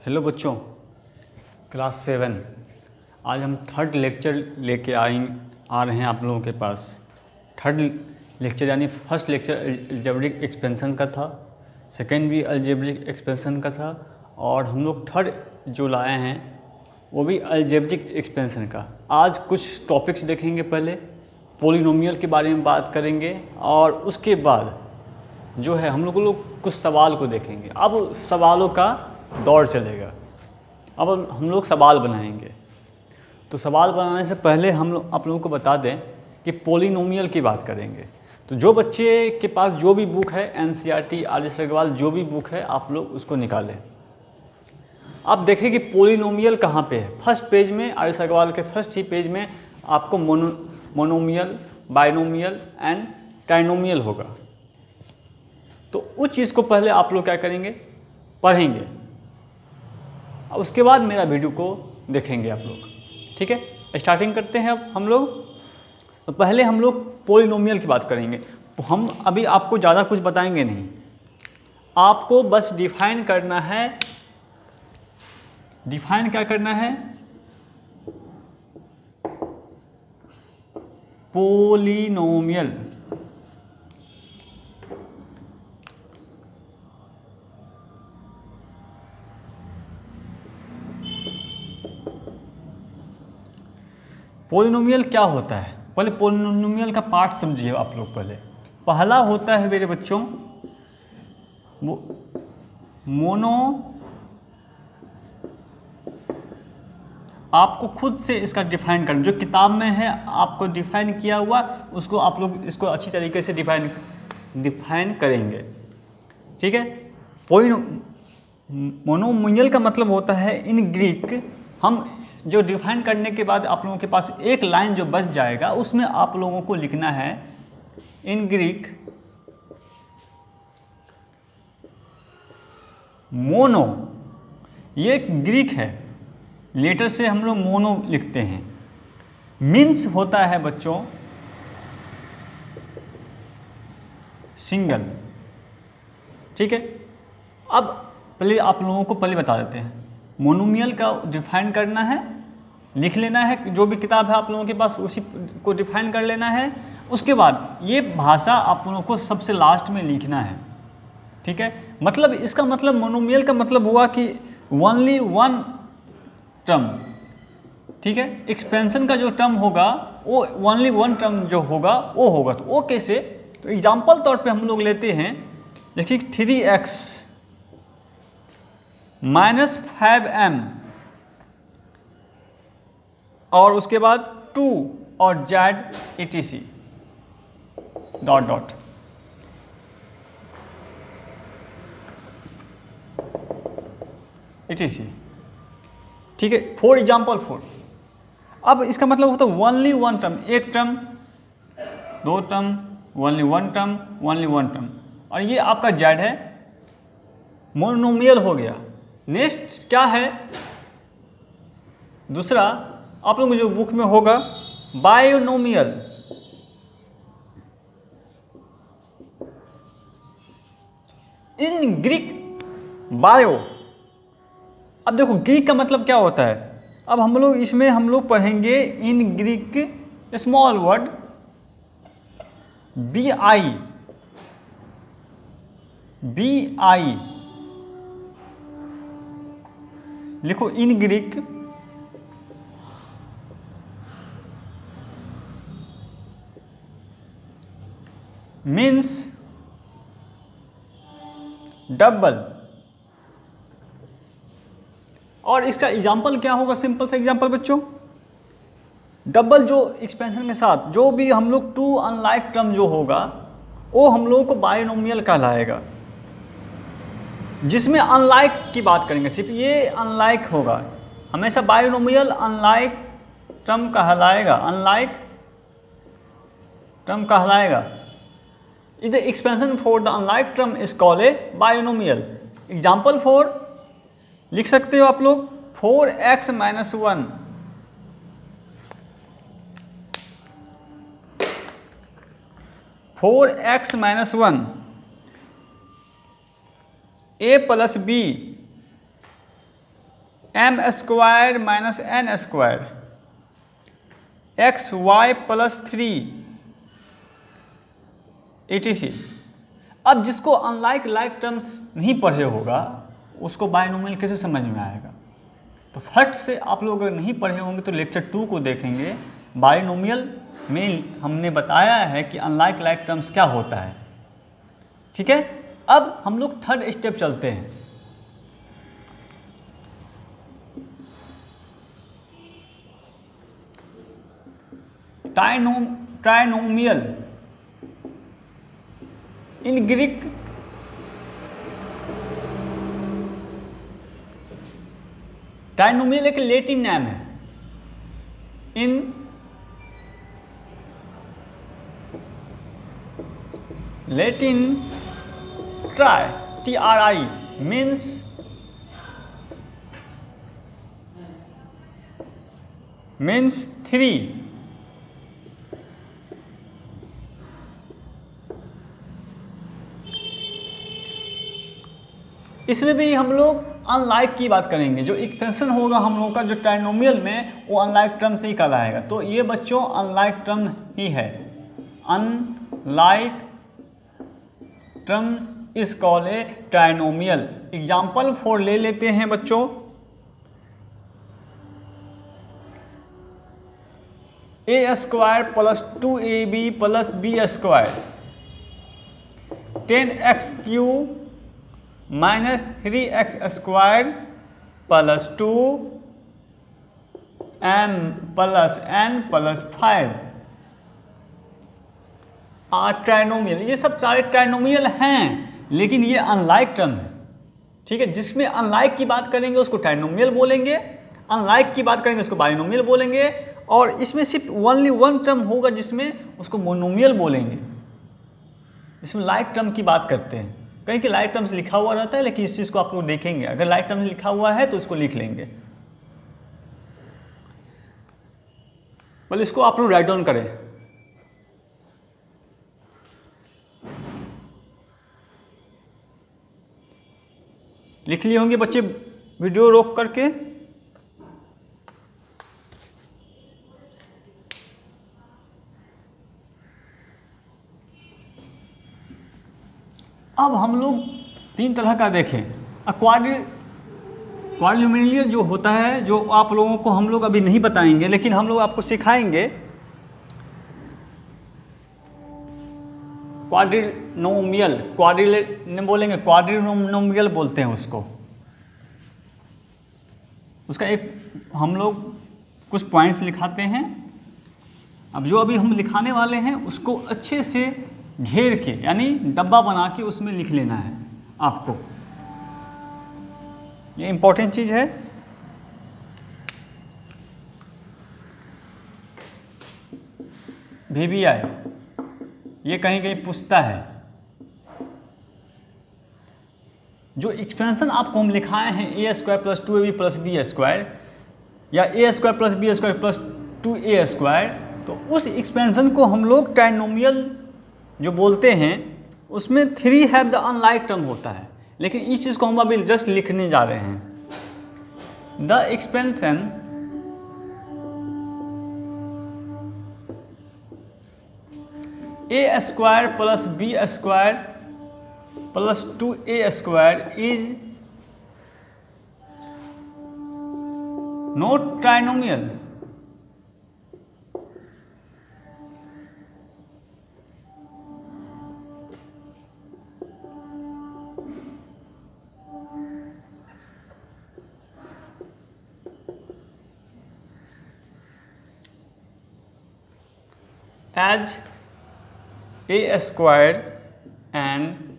Hello बच्चों, class 7। आज हम थर्ड लेक्चर लेके आ रहे हैं आप लोगों के पास। थर्ड लेक्चर यानी फर्स्ट लेक्चर अलजेब्रिक एक्सपेंशन का था, सेकेंड भी अलजेब्रिक एक्सपेंशन का था, और हम लोग थर्ड जो लाए हैं वो भी अलजेब्रिक एक्सपेंशन का। आज कुछ टॉपिक्स देखेंगे। पहले पॉलिनोमियल के बारे में बात करेंगे और उसके बाद जो है हम लोग कुछ सवाल को देखेंगे। अब सवालों का दौर चलेगा। अब हम लोग सवाल बनाएंगे। तो सवाल बनाने से पहले हम लोग आप लोगों को बता दें कि पॉलिनोमियल की बात करेंगे। तो जो बच्चे के पास जो भी बुक है, एनसीईआरटी, आर.एस. अग्रवाल जो भी बुक है, आप लोग उसको निकालें। आप देखें कि पॉलिनोमियल कहाँ पे है। फर्स्ट पेज में, आर.एस. अग्रवाल के फर्स्ट ही पेज में आपको मोनोमियल, बाइनोमियल एंड ट्राइनोमियल होगा। तो उस चीज़ को पहले आप लोग क्या करेंगे, पढ़ेंगे। उसके बाद मेरा वीडियो को देखेंगे आप लोग। ठीक है, स्टार्टिंग करते हैं अब हम लोग। तो पहले हम लोग पॉलिनोमियल की बात करेंगे। हम अभी आपको ज़्यादा कुछ बताएंगे नहीं, आपको बस डिफाइन करना है। डिफाइन क्या करना है? पॉलिनोमियल। पॉलिनोमियल क्या होता है? पहले पॉलिनोमियल का पार्ट समझिए आप लोग। पहला होता है मेरे बच्चों मोनो। आपको खुद से इसका डिफाइन करना, जो किताब में है आपको डिफाइन किया हुआ, उसको आप लोग इसको अच्छी तरीके से डिफाइन करेंगे। ठीक है। मोनोमियल का मतलब होता है इन ग्रीक। हम जो डिफाइन करने के बाद आप लोगों के पास एक लाइन जो बच जाएगा, उसमें आप लोगों को लिखना है इन ग्रीक मोनो। ये ग्रीक है, लेटर से हम लोग मोनो लिखते हैं। मीन्स होता है बच्चों सिंगल। ठीक है। अब पहले आप लोगों को बता देते हैं, मोनोमियल का डिफाइन करना है, लिख लेना है। जो भी किताब है आप लोगों के पास उसी को डिफाइन कर लेना है। उसके बाद ये भाषा आप लोगों को सबसे लास्ट में लिखना है। ठीक है। मतलब इसका मतलब मोनोमियल का मतलब हुआ कि ओनली वन टर्म। ठीक है। एक्सपेंशन का जो टर्म होगा वो ओनली वन टर्म जो होगा वो होगा। तो वो कैसे? तो एग्जाम्पल तौर पे हम लोग लेते हैं, देखिए 3x माइनस 5m और उसके बाद 2 और z etc dot dot. etc। ठीक है। For example 4। अब इसका मतलब होता है ओनली वन टर्म, एक टर्म, दो term, only one term, only one term. और ये आपका z है, मोनोमियल हो गया। नेक्स्ट क्या है? दूसरा आप लोगों को जो बुक में होगा बायोनोमियल। In Greek bio. अब देखो ग्रीक का मतलब क्या होता है। अब हम लोग इसमें पढ़ेंगे in Greek small word BI। लिखो इन ग्रीक मीन्स डबल। और इसका एग्जाम्पल क्या होगा? सिंपल सा एग्जाम्पल बच्चों, डबल जो एक्सपेंशन के साथ जो भी हम लोग टू अनलाइक टर्म जो होगा वो हम लोगों को बायोनोमियल कहलाएगा। जिसमें अनलाइक की बात करेंगे, सिर्फ ये अनलाइक होगा। हमेशा बायोनोमियल अनलाइक टर्म कहलाएगा, अनलाइक टर्म कहलाएगा। Is the expansion for the unlike term is called a binomial. Example 4 लिख सकते हो आप लोग, 4x minus 1 4x minus 1 a plus b m square minus n square x y plus 3 etc। अब जिसको unlike like terms नहीं पढ़े होगा उसको बायनोमियल कैसे समझ में आएगा? तो फट से आप लोग अगर नहीं पढ़े होंगे तो लेक्चर 2 को देखेंगे। बायनोमियल में हमने बताया है कि अनलाइक लाइक टर्म्स क्या होता है। ठीक है, अब हम लोग थर्ड स्टेप चलते हैं। ट्राइनोमियल इन ग्रीक ट्राइनोमियल एक लैटिन नाम है। In Latin try TRI means 3। इसमें भी हम लोग अनलाइक की बात करेंगे। जो एक्सपेंशन होगा हम लोगों का जो ट्राइनोमियल में वो अनलाइक टर्म से ही कहलाएगा। तो ये बच्चों अनलाइक टर्म ही है। Unlike term is called a trinomial. Example for ले लेते हैं बच्चों। A square plus 2ab plus b square 10x³ minus 3x square plus 2m plus n plus 5 trinomial. ये सब सारे ट्राइनोमियल हैं, लेकिन ये अनलाइक टर्म है। ठीक है, जिसमें अनलाइक की बात करेंगे उसको ट्राइनोमियल बोलेंगे, अनलाइक की बात करेंगे उसको बाइनोमियल बोलेंगे, और इसमें सिर्फ ओनली वन टर्म होगा जिसमें उसको मोनोमियल बोलेंगे। इसमें लाइक टर्म की बात करते हैं। कहीं कि लाइक टर्म्स लिखा हुआ रहता है, लेकिन इस चीज़ को आप लोग देखेंगे। अगर लाइक टर्म्स लिखा हुआ है तो इसको लिख लेंगे। बोले इसको आप लोग राइट डाउन करें। लिख लिए होंगे बच्चे वीडियो रोक करके। अब हम लोग 3 तरह का देखें। क्वाड्रिनोमियल जो होता है, जो आप लोगों को हम लोग अभी नहीं बताएंगे, लेकिन हम लोग आपको सिखाएंगे। क्वाड्रिनोमियल बोलेंगे, क्वाड्रिनोमियल बोलते हैं उसको। उसका एक हम लोग कुछ पॉइंट्स लिखाते हैं। अब जो अभी हम लिखाने वाले हैं उसको अच्छे से घेर के, यानी डब्बा बना के उसमें लिख लेना है आपको। ये इंपॉर्टेंट चीज़ है। VBI ये कहीं कहीं पूछता है। जो एक्सपेंशन आपको हम लिखाए हैं a square plus 2ab plus b square या a square plus b square plus 2a square, तो उस एक्सपेंशन को हम लोग ट्राइनोमियल जो बोलते हैं उसमें 3 हैव द अनलाइक टर्म होता है। लेकिन इस चीज़ को हम अभी जस्ट लिखने जा रहे हैं। The expansion a square plus b square plus 2a square is not trinomial. as a square and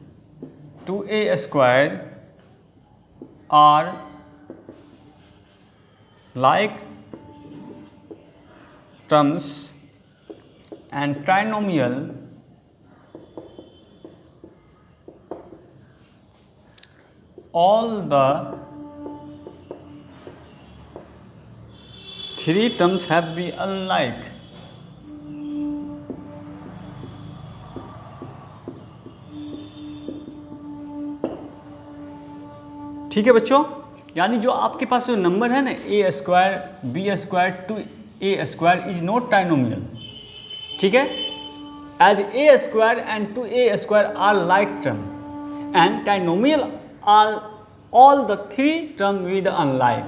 2a square are like terms and trinomial all the 3 terms have been unlike। ठीक है बच्चों, यानी जो आपके पास जो नंबर है ना a square b square two a square is not trinomial, ठीक है, as a square and two a square are like term and trinomial are all the three term with unlike.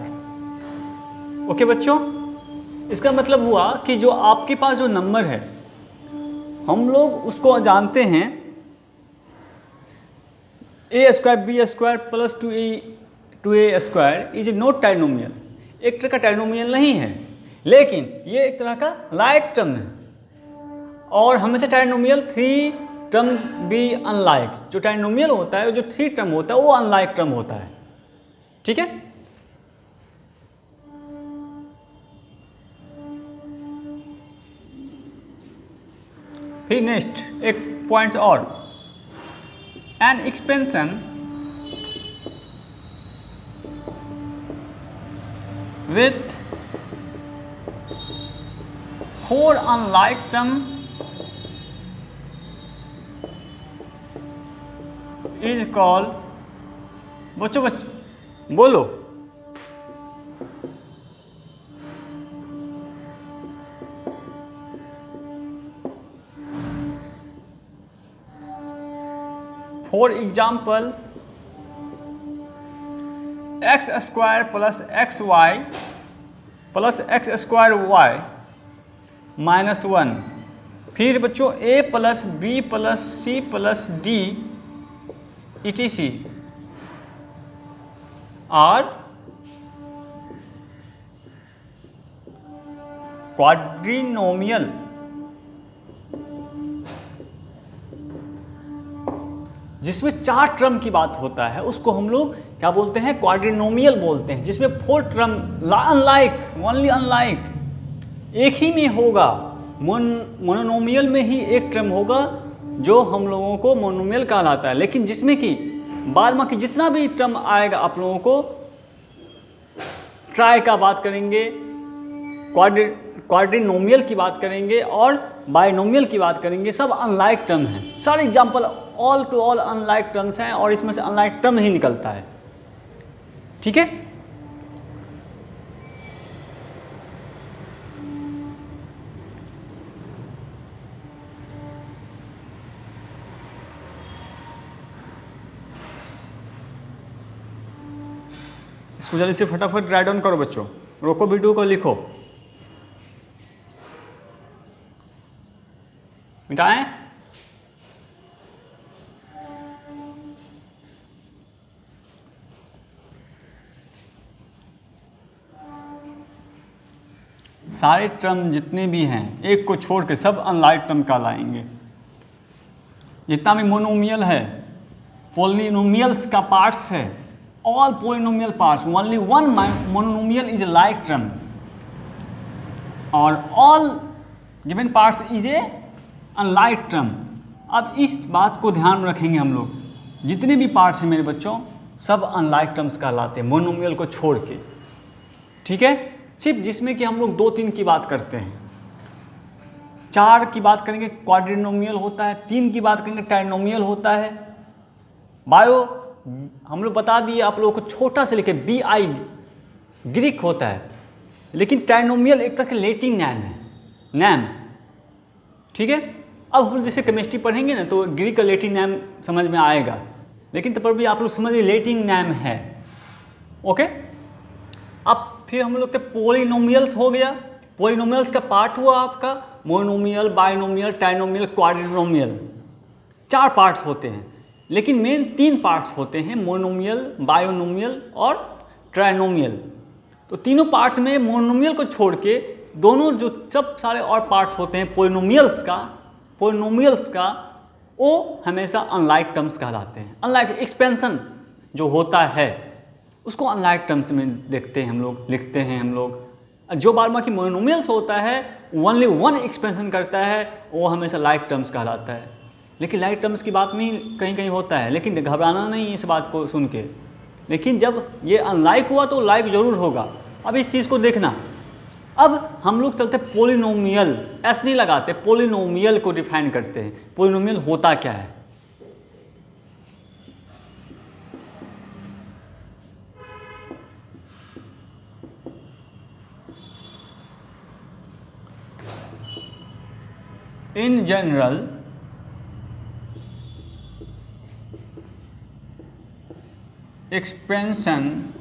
Okay बच्चों, इसका मतलब हुआ कि जो आपके पास जो नंबर है हम लोग उसको जानते हैं a square b square plus two a square is not trinomial, एक तरह का ट्राइनोमियल नहीं है, लेकिन ये एक तरह का लाइक टर्म है और हमेशा trinomial three term be unlike, जो ट्राइनोमियल होता है जो थ्री टर्म होता है वो अनलाइक टर्म होता है, ठीक है। फिर नेक्स्ट एक पॉइंट और, an expansion with four unlike term is called, बच्चों बोलो, for example x square plus x y plus x square y minus one, फिर बच्चों a plus b plus c plus d ETC are quadrinomial, जिसमें चार term की बात होता है उसको हम लोग क्या बोलते हैं, क्वाड्रिनोमियल बोलते हैं, जिसमें four term unlike, only unlike एक ही में होगा, मोनोनोमियल में ही एक टर्म होगा जो हम लोगों को मोनोमियल कहलाता है, लेकिन जिसमें कि बाद बाकी जितना भी टर्म आएगा आप लोगों को ट्राई का बात करेंगे, क्वाड्रिनोमियल की बात करेंगे और बाइनोमियल की बात करेंगे, सब अनलाइक टर्म हैं। सारे example all to all unlike terms हैं और इसमें से अनलाइक टर्म ही निकलता है, ठीक है। इसको जल्दी से फटाफट राइट डाउन करो बच्चों, रोको वीडियो को, लिखो, मिटाएं। सारे टर्म जितने भी हैं एक को छोड़ के सब अनलाइक टर्म कहलाएंगे। जितना भी मोनोमियल है, पोलिनोमियल्स का पार्ट्स है, all polynomial parts, only one monomial is like term और all given parts is a unlike term. अब इस बात को ध्यान में रखेंगे हम लोग, जितने भी पार्ट्स हैं मेरे बच्चों सब अनलाइक टर्म्स कहलाते हैं मोनोमियल को छोड़ के, ठीक है। सिर्फ जिसमें कि हम लोग दो तीन की बात करते हैं, चार की बात करेंगे क्वाड्रिनोमियल होता है, तीन की बात करेंगे ट्राइनोमियल होता है। बायो हम लोग बता दिए आप लोगों को, छोटा से लेके BI ग्रीक होता है, लेकिन ट्राइनोमियल एक तरह का लैटिन नाम है, नाम, ठीक है। अब हम जैसे केमिस्ट्री पढ़ेंगे ना तो ग्रीक का लैटिन नाम समझ में आएगा, लेकिन तब पर भी आप लोग समझिए लैटिन नाम है, ओके। अब फिर हम लोग के पोलिनोमियल्स हो गया, पोलिनोमियल्स का पार्ट हुआ आपका मोनोमियल, बाइनोमियल, ट्राइनोमियल, क्वाड्रिनोमियल, चार पार्ट्स होते हैं, लेकिन मेन तीन पार्ट्स होते हैं, मोनोमियल, बाइनोमियल और ट्राइनोमियल। तो तीनों पार्ट्स में मोनोमियल को छोड़ के दोनों जो सब सारे और पार्ट्स होते हैं पोलिनोमियल्स का वो हमेशा अनलाइक टर्म्स कहलाते हैं। अनलाइक एक्सपेंशन जो होता है उसको अनलाइक टर्म्स में देखते हैं हम लोग, लिखते हैं हम लोग। जो बार बाकी मोनोमियल्स होता है ओनली वन एक्सपेंशन करता है, वो हमेशा लाइक टर्म्स कहलाता है। लेकिन लाइक टर्म्स की बात नहीं कहीं कहीं होता है, लेकिन घबराना नहीं इस बात को सुन के, लेकिन जब ये अनलाइक हुआ तो लाइक जरूर होगा। अब इस चीज़ को देखना। अब हम लोग चलते पोलिनोमियल, ऐसे नहीं लगाते, पोलिनोमियल को डिफाइन करते हैं। पोलिनोमियल होता क्या है? in general expansion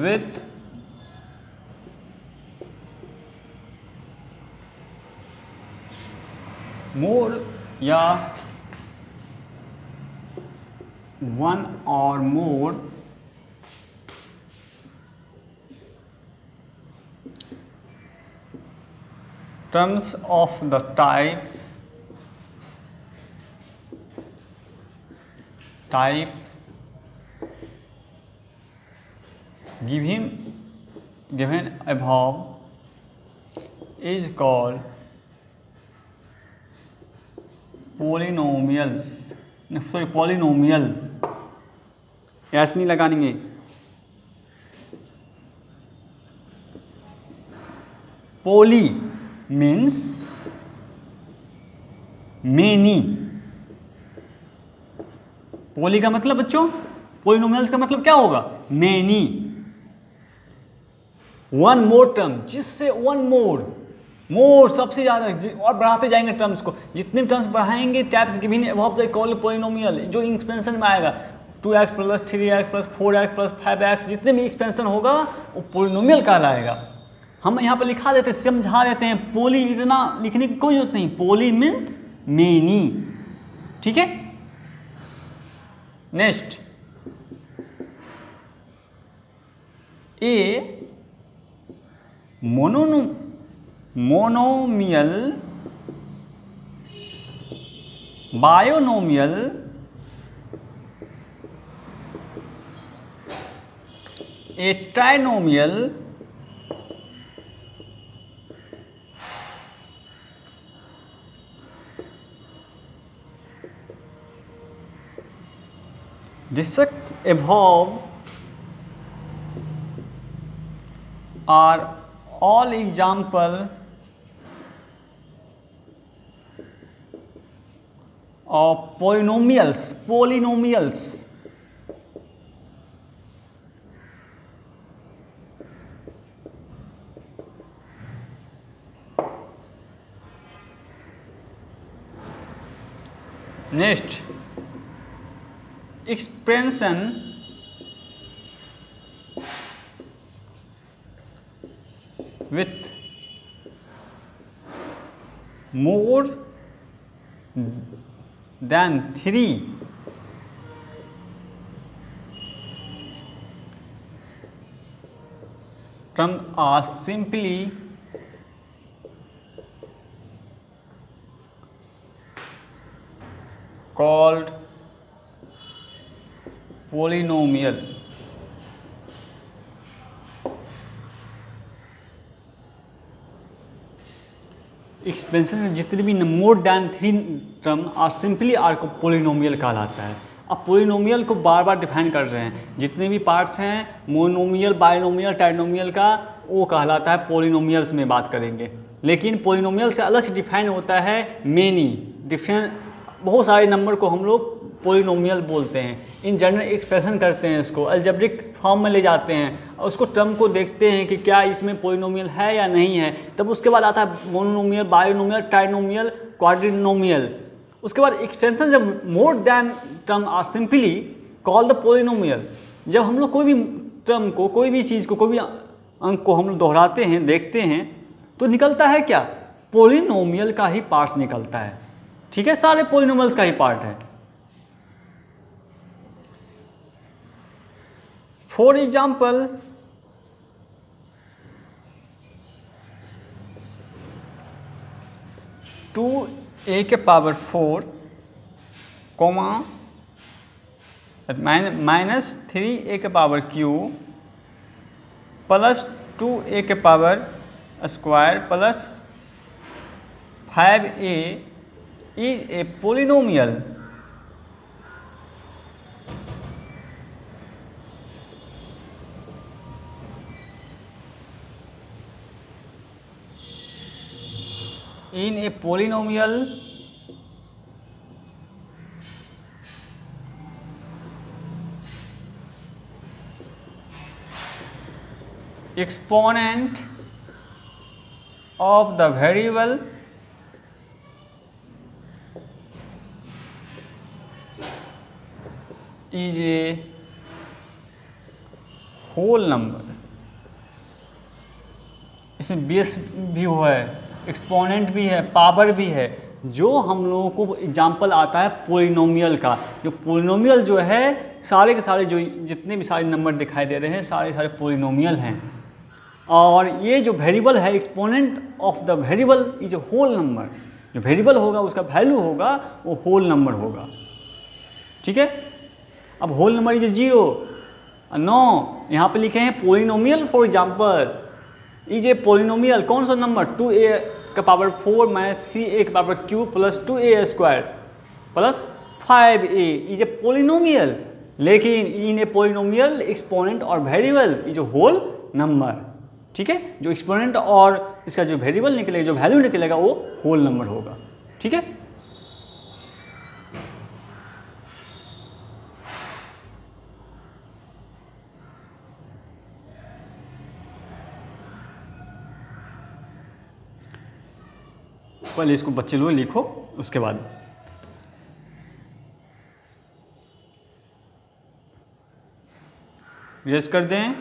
with more या one or more terms of the type given above is called polynomials. Sorry polynomial, ऐसे नहीं लगाएंगे, पोली मीन्स मेनी। पोली का मतलब बच्चों, पोलिनोमियल्स का मतलब क्या होगा? मेनी। वन मोर टर्म, जिससे वन मोर सबसे ज्यादा, और बढ़ाते जाएंगे टर्म्स को, जितने टर्म्स बढ़ाएंगे types given above the called polynomial, जो एक्सपेंशन में आएगा 2x + 3x + 4x + 5x, जितने भी एक्सपेंशन होगा वो पोलिनोमियल कहलाएगा। हम यहाँ पर लिखा देते, समझा देते हैं, पोली इतना लिखने की कोई जरूरत नहीं, पोली मीन्स मेनी। ठीक है, next, a monomial binomial A trinomial discussed above are all example of polynomials next, expansion with more than 3 terms are simply called polynomial। Expansion में जितने भी more than 3 term are simply are को polynomial कहलाता है। अब polynomial को बार बार define कर रहे हैं, जितने भी पार्ट्स हैं मोनोमियल, बायनोमियल, ट्राइनोमियल का, वो कहलाता है पोलिनोमियल्स में बात करेंगे। लेकिन पोलिनोमियल से अलग से डिफाइन होता है मेनी, डिफरेंट, बहुत सारे नंबर को हम लोग पोलिनोमियल बोलते हैं। इन जनरल एक्सप्रेशन करते हैं, इसको अलजेब्रिक फॉर्म में ले जाते हैं और उसको टर्म को देखते हैं कि क्या इसमें पोलिनोमियल है या नहीं है। तब उसके बाद आता है मोनोमियल, बायोनोमियल, ट्राइनोमियल, क्वाड्रिनोमियल। उसके बाद एक्सपेंशन, जब more than term are simply called the polynomial. जब हम लोग कोई भी टर्म को, कोई भी चीज़ को, कोई भी अंक को हम लोग दोहराते हैं, देखते हैं, तो निकलता है क्या? पोलिनोमियल का ही पार्ट्स निकलता है। ठीक है, सारे पोलिनोमियल्स का ही पार्ट है। For example, 2a⁴, -3a³ plus 2a² plus 5a is a polynomial in a polynomial exponent of the variable is a whole number. इसमें बेस भी हुआ है, एक्सपोनेंट भी है, पावर भी है। जो हम लोगों को एग्जाम्पल आता है पोलिनोमियल का, जो पोलिनोमियल जो है सारे के सारे जो जितने भी सारे नंबर दिखाई दे रहे हैं सारे सारे पोलिनोमियल हैं। और ये जो वेरिएबल है, exponent of the variable is a whole number. जो वेरिएबल होगा उसका वैल्यू होगा वो होल नंबर होगा। ठीक है। अब होल नंबर इज 0 नो, यहाँ पे लिखे हैं polynomial. For example is a polynomial, कौन सा नंबर, 2a का पावर 4 माइनस 3a का power cube plus 2a square plus 5a is a polynomial. लेकिन इन ए पोलिनोमियल एक्सपोनेंट और variable is a whole number. ठीक है। जो एक्सपोनेंट और इसका जो वेरिएबल निकलेगा, जो वैल्यू निकलेगा वो होल नंबर होगा। ठीक है। पहले इसको बच्चे लोग लिखो, उसके बाद रेस कर दें।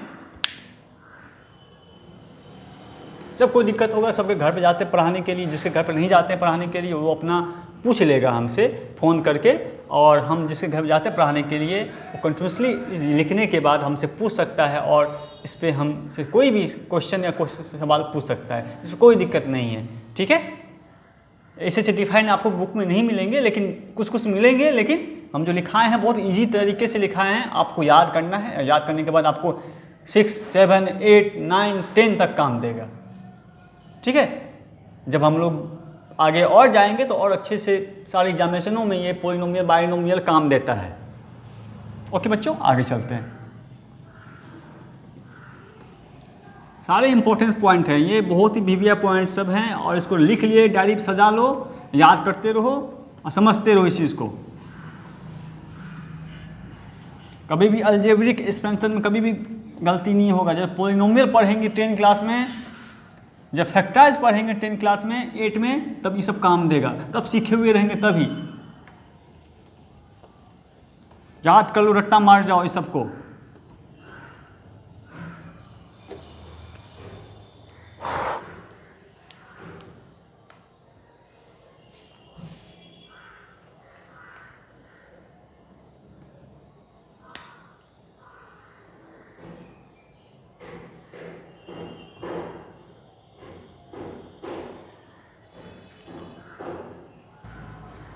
जब कोई दिक्कत होगा सबके घर पे जाते हैं पढ़ाने के लिए, जिसके घर पे नहीं जाते हैं पढ़ाने के लिए वो अपना पूछ लेगा हमसे फ़ोन करके, और हम जिसके घर पे जाते हैं पढ़ाने के लिए वो कंटिन्यूसली लिखने के बाद हमसे पूछ सकता है, और इस पर हमसे कोई भी क्वेश्चन या सवाल पूछ सकता है। इसमें कोई दिक्कत नहीं है। ठीक है। ऐसे डिफाइन आपको बुक में नहीं मिलेंगे, लेकिन कुछ कुछ मिलेंगे, लेकिन हम जो लिखाए हैं बहुत इजी तरीके से लिखाए हैं। आपको याद करना है, याद करने के बाद आपको 6, 7, 8, 9, 10 तक काम देगा। ठीक है। जब हम लोग आगे और जाएंगे तो और अच्छे से सारे एग्जामिनेशनों में ये पोलिनोमियल बाइनोमियल काम देता है। ओके बच्चों, आगे चलते हैं। सारे इंपॉर्टेंट पॉइंट हैं ये, बहुत ही वीविया पॉइंट सब हैं, और इसको लिख लिए, डायरी पे सजा लो, याद करते रहो और समझते रहो इस चीज़ को। कभी भी अलजेब्रिक एक्सपेंशन में कभी भी गलती नहीं होगा। जब पोलिनोमियल पढ़ेंगे 10 क्लास में, जब फैक्टराइज पढ़ेंगे 10 क्लास में 8 में, तब ये सब काम देगा, तब सीखे हुए रहेंगे। तभी याद कर लो, रट्टा मार जाओ इस सबको।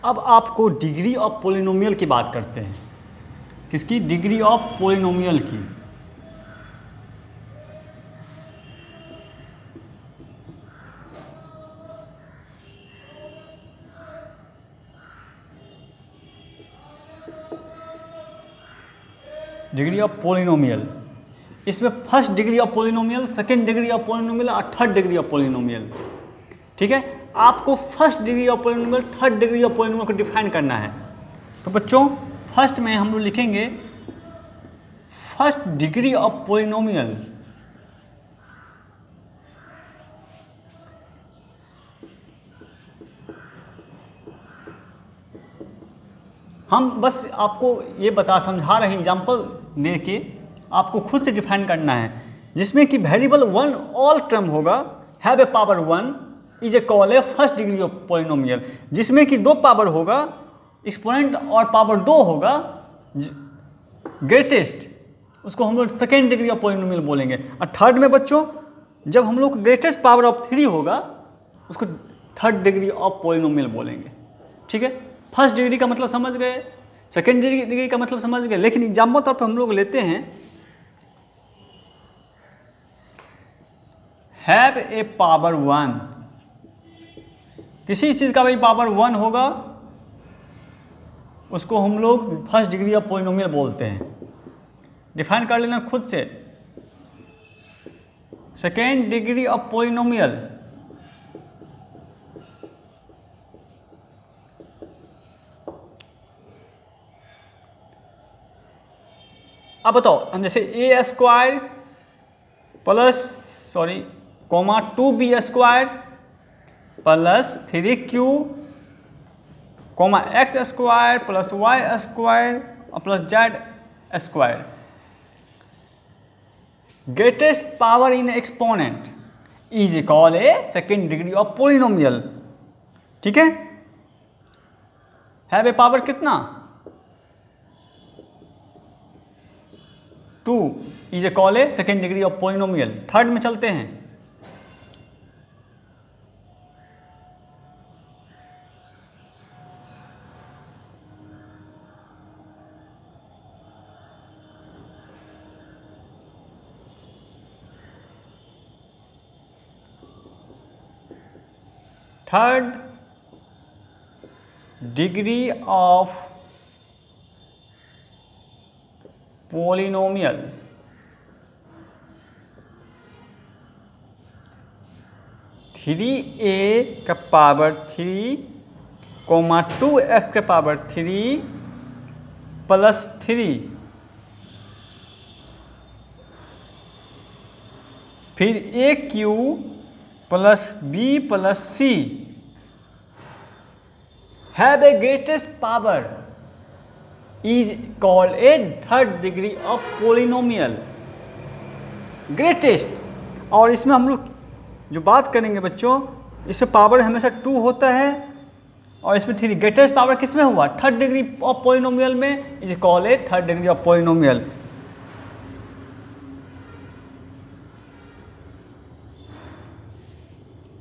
अब आपको डिग्री ऑफ पोलिनोमियल की बात करते हैं। किसकी? डिग्री ऑफ पोलिनोमियल की। डिग्री ऑफ पोलिनोमियल, इसमें first degree of polynomial, second degree of polynomial और थर्ड डिग्री ऑफ पोलिनोमियल। ठीक है। आपको first degree of polynomial, third degree of polynomial को डिफाइन करना है। तो बच्चों फर्स्ट में हम लोग लिखेंगे फर्स्ट डिग्री ऑफ पोलिनोमियल। हम बस आपको ये समझा रहे हैं, एग्जाम्पल दे के आपको खुद से डिफाइन करना है। जिसमें कि वेरिएबल 1 ऑल टर्म होगा, have a power 1 is a call A first degree of polynomial. जिसमें कि 2 पावर होगा, एक्सपोनेंट और पावर 2 होगा ग्रेटेस्ट, उसको हम लोग सेकेंड डिग्री ऑफ पोलिनोमियल बोलेंगे। और थर्ड में बच्चों जब हम लोग ग्रेटेस्ट पावर ऑफ 3 होगा उसको थर्ड डिग्री ऑफ पोलिनोमियल बोलेंगे। ठीक है। फर्स्ट डिग्री का मतलब समझ गए, सेकेंड डिग्री का मतलब समझ गए, लेकिन एग्जाम्पल तौर पर हम लोग लेते हैं हैव ए पावर 1। किसी चीज़ का भाई पावर 1 होगा उसको हम लोग फर्स्ट डिग्री ऑफ पोलिनोमियल बोलते हैं। डिफाइन कर लेना खुद से। सेकेंड डिग्री ऑफ पोलिनोमियल अब बताओ, हम जैसे a square plus comma 2b square plus 3q comma x square plus y square और plus z square. Greatest power in exponent is called a second degree of polynomial. ठीक है बे power कितना 2 is called a second degree of polynomial. Third में चलते हैं। Third degree of polynomial three a का power 3 coma 2x का power 3 plus 3 फिर a q plus b plus c have a greatest power is called a third degree of polynomial. Greatest, और इसमें हम लोग जो बात करेंगे बच्चों, इसमें पावर हमेशा 2 होता है और इसमें 3। ग्रेटेस्ट पावर किस में हुआ थर्ड डिग्री ऑफ पोलिनोमियल में, is called a third degree of polynomial.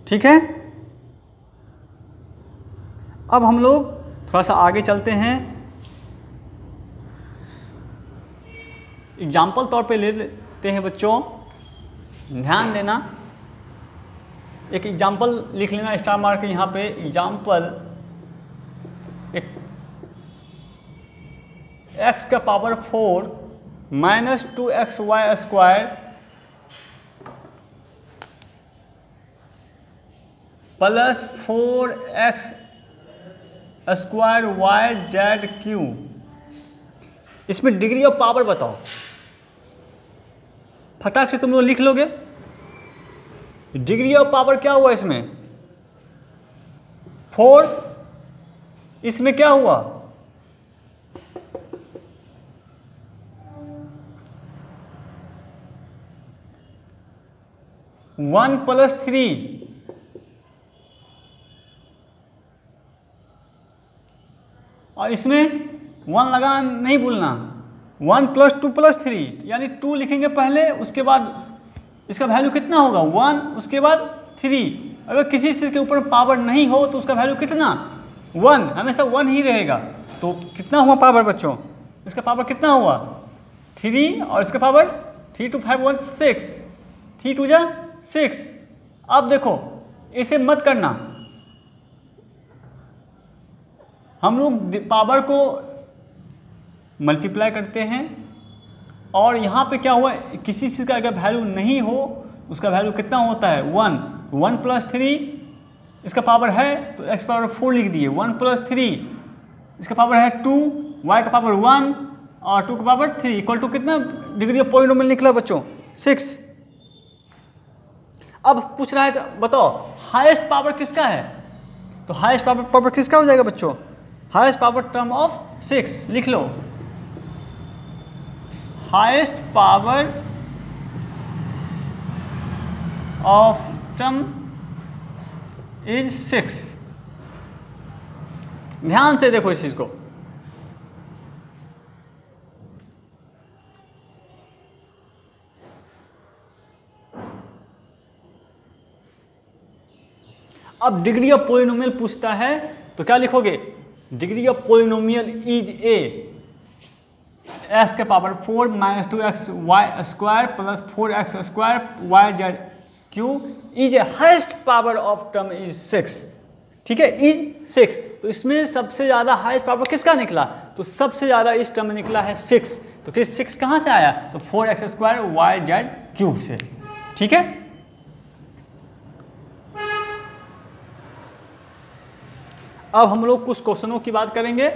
ठीक है, अब हम लोग थोड़ा सा आगे चलते हैं। एग्जाम्पल तौर पे ले लेते हैं बच्चों, ध्यान देना। एक एग्जाम्पल लिख लेना स्टार मार्क के यहाँ पे। एग्जाम्पल एक x का power 4 minus 2xy square plus 4x square y z q. इसमें डिग्री ऑफ पावर बताओ, फटाक से तुम लोग लिख लोगे। डिग्री ऑफ पावर क्या हुआ इसमें 4, इसमें क्या हुआ 1 प्लस 3, और इसमें 1 लगा नहीं भूलना। 1 प्लस 2 प्लस 3 यानी 2 लिखेंगे पहले, उसके बाद इसका वैल्यू कितना होगा 1, उसके बाद 3। अगर किसी चीज़ के ऊपर पावर नहीं हो तो उसका वैल्यू कितना 1, हमेशा 1 ही रहेगा। तो कितना हुआ पावर बच्चों, इसका पावर कितना हुआ 3, और इसका पावर 3 2 5 1 6, 3 2 जा 6। अब देखो इसे मत करना, हम लोग पावर को मल्टीप्लाई करते हैं और यहाँ पे क्या हुआ, किसी चीज़ का अगर वैल्यू नहीं हो उसका वैल्यू कितना होता है 1। 1 प्लस 3 इसका पावर है तो x पावर 4 लिख दिए। 1 प्लस 3 इसका पावर है 2, y का पावर 1 और 2 का पावर 3 इक्वल टू कितना डिग्री ऑफ पोलिनोमियल निकला बच्चों 6। अब पूछ रहा है तो बताओ हाईएस्ट पावर किसका है, तो हाईएस्ट पावर किसका हो जाएगा बच्चों, हाईएस्ट पावर टर्म ऑफ 6 लिख लो। Highest power of term is 6। ध्यान से देखो इस चीज को। अब डिग्री ऑफ पोलिनोमियल पूछता है तो क्या लिखोगे, degree of polynomial is a x के power 4 minus 2x y square plus 4x square y z q is a highest power of term is 6। ठीक है, इज 6, तो इसमें सबसे ज़्यादा हाईएस्ट पावर किसका निकला, तो सबसे ज़्यादा इस टर्म में निकला है 6। तो किस 6 कहाँ से आया, तो 4x square y Z cube से। ठीक है, अब हम लोग कुछ क्वेश्चनों की बात करेंगे।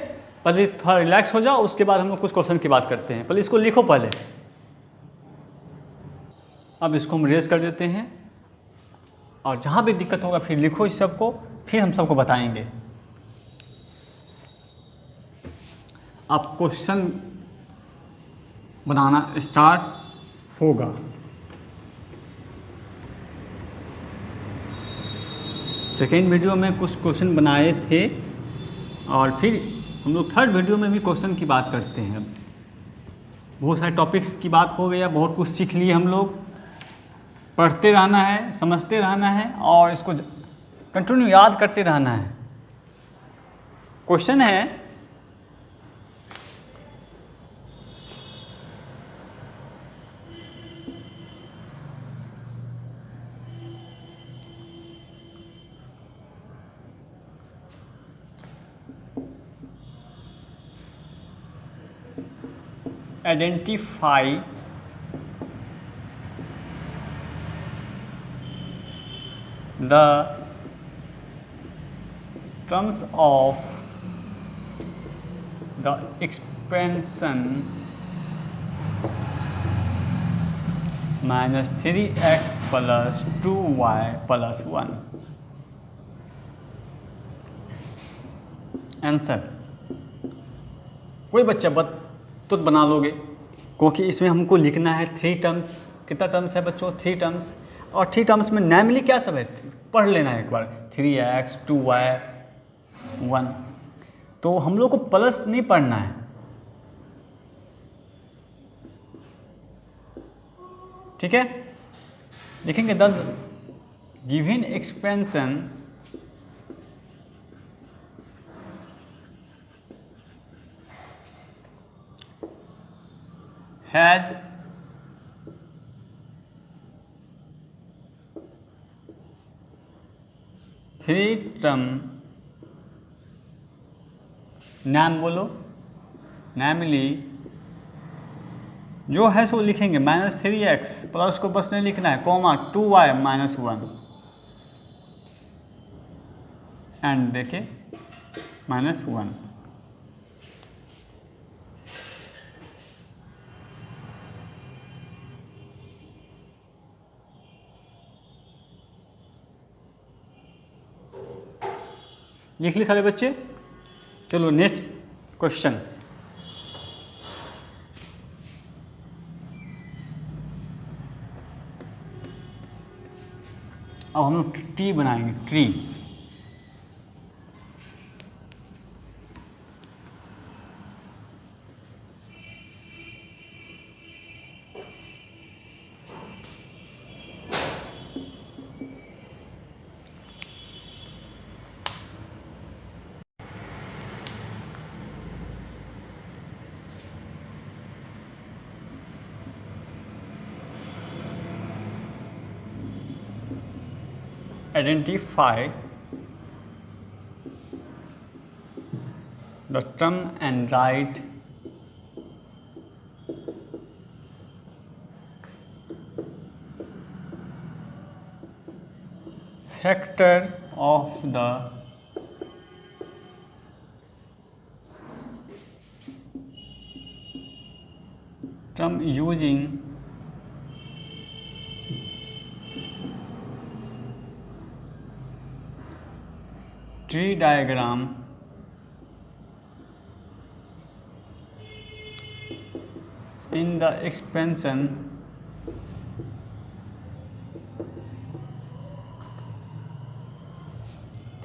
पहले थोड़ा रिलैक्स हो जाओ, उसके बाद हम लोग कुछ क्वेश्चन की बात करते हैं। पहले इसको लिखो पहले। अब इसको हम रेज कर देते हैं और जहाँ भी दिक्कत होगा फिर लिखो इस सबको, फिर हम सबको बताएंगे। अब क्वेश्चन बनाना स्टार्ट होगा। सेकेंड वीडियो में कुछ क्वेश्चन बनाए थे और फिर हम लोग थर्ड वीडियो में भी क्वेश्चन की बात करते हैं। बहुत सारे टॉपिक्स की बात हो गया, बहुत कुछ सीख लिए हम लोग। पढ़ते रहना है, समझते रहना है और इसको कंटिन्यू याद करते रहना है। क्वेश्चन है identify the terms of the expansion minus 3x plus 2y plus 1। Answer कोई बच्चा तुरंत बना लोगे, क्योंकि इसमें हमको लिखना है 3 टर्म्स। कितना टर्म्स है बच्चों? 3 टर्म्स। और 3 टर्म्स में नेमली क्या सब है पढ़ लेना है एक बार। 3x 2y 1। तो हम लोग को प्लस नहीं पढ़ना है, ठीक है। लिखेंगे the given expansion has three term. नाम बोलो, नैमली जो है सो लिखेंगे -3x प्लस को बस नहीं लिखना है, कॉमा 2y - 1 एंड देखिए -1। लिख ली सारे बच्चे? चलो नेक्स्ट क्वेश्चन। अब हम लोग ट्री बनाएंगे, tree. Identify the term and write factor of the term using tree diagram in the expansion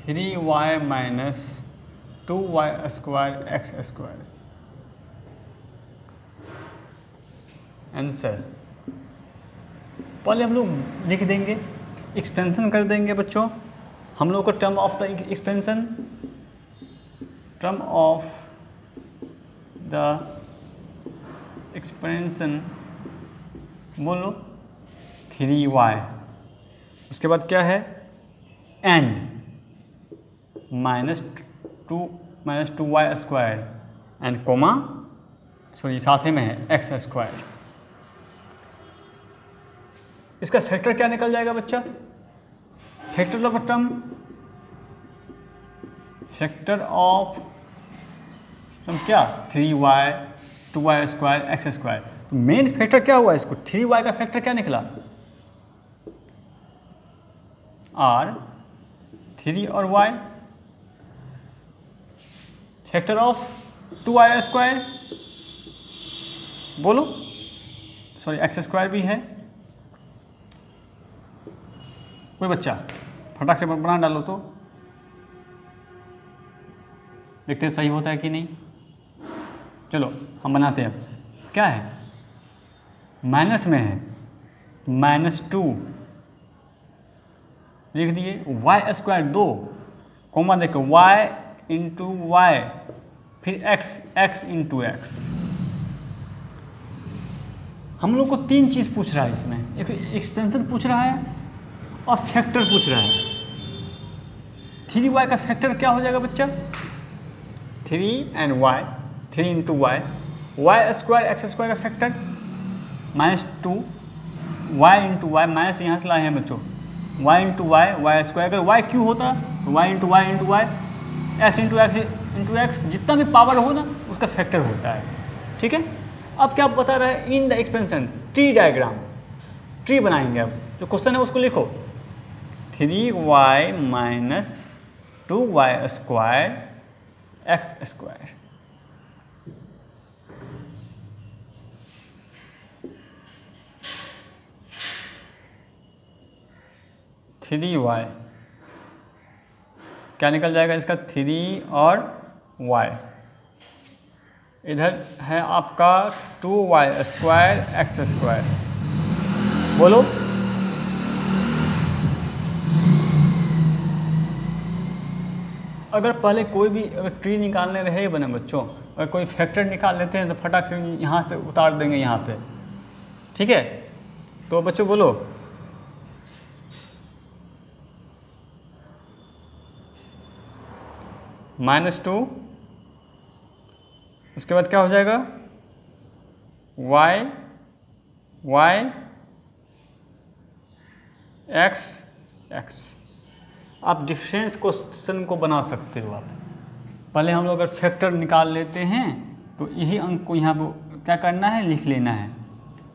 (3y minus 2y square x square). Answer पहले हम लोग लिख देंगे, एक्सपेंशन कर देंगे बच्चों। हम लोग को term of the expansion, term of the expansion बोलो 3y, उसके बाद क्या है and -2y square and comma sorry साथ में है x स्क्वायर। इसका फैक्टर क्या निकल जाएगा बच्चा? Factor of term, factor of term क्या 3y 2y square x square. तो मेन फैक्टर क्या हुआ इसको? 3y का फैक्टर क्या निकला? r 3 और y। फैक्टर ऑफ 2y², बोलो, सॉरी x² भी है। कोई बच्चा फटाक से बना डालो तो देखते हैं सही होता है कि नहीं। चलो हम बनाते हैं। क्या है, माइनस में है, -2 लिख दिए, y² 2, कॉमा देखो y इंटू वाई, फिर x इंटू एक्स। हम लोग को 3 चीज़ पूछ रहा है इसमें, एक एक्सपेंशन पूछ रहा है और फैक्टर पूछ रहा है। 3y का फैक्टर क्या हो जाएगा बच्चा, 3 and y, 3 into Y, y² x² का factor -2, y into y, minus यहाँ से लाए हैं बच्चों, y इंटू वाई, y², अगर y क्यों होता तो y into y into y, x into x, जितना भी पावर हो ना उसका फैक्टर होता है। ठीक है, अब क्या बता रहा है, in the expansion tree diagram, tree बनाएंगे। अब जो क्वेश्चन है उसको लिखो, 3y minus 2y² x²। Three Y क्या निकल जाएगा इसका, 3 और y, इधर है आपका 2y² x²। बोलो, अगर पहले कोई भी अगर ट्री निकालने रहे बने बच्चों, अगर कोई फैक्टर निकाल लेते हैं तो फटाक से यहाँ से उतार देंगे यहाँ पे। ठीक है, तो बच्चों बोलो, -2, उसके बाद क्या हो जाएगा, y x। आप डिफरेंस क्वेश्चन को बना सकते हो। आप पहले हम लोग अगर फैक्टर निकाल लेते हैं तो यही अंक को यहाँ पर क्या करना है, लिख लेना है।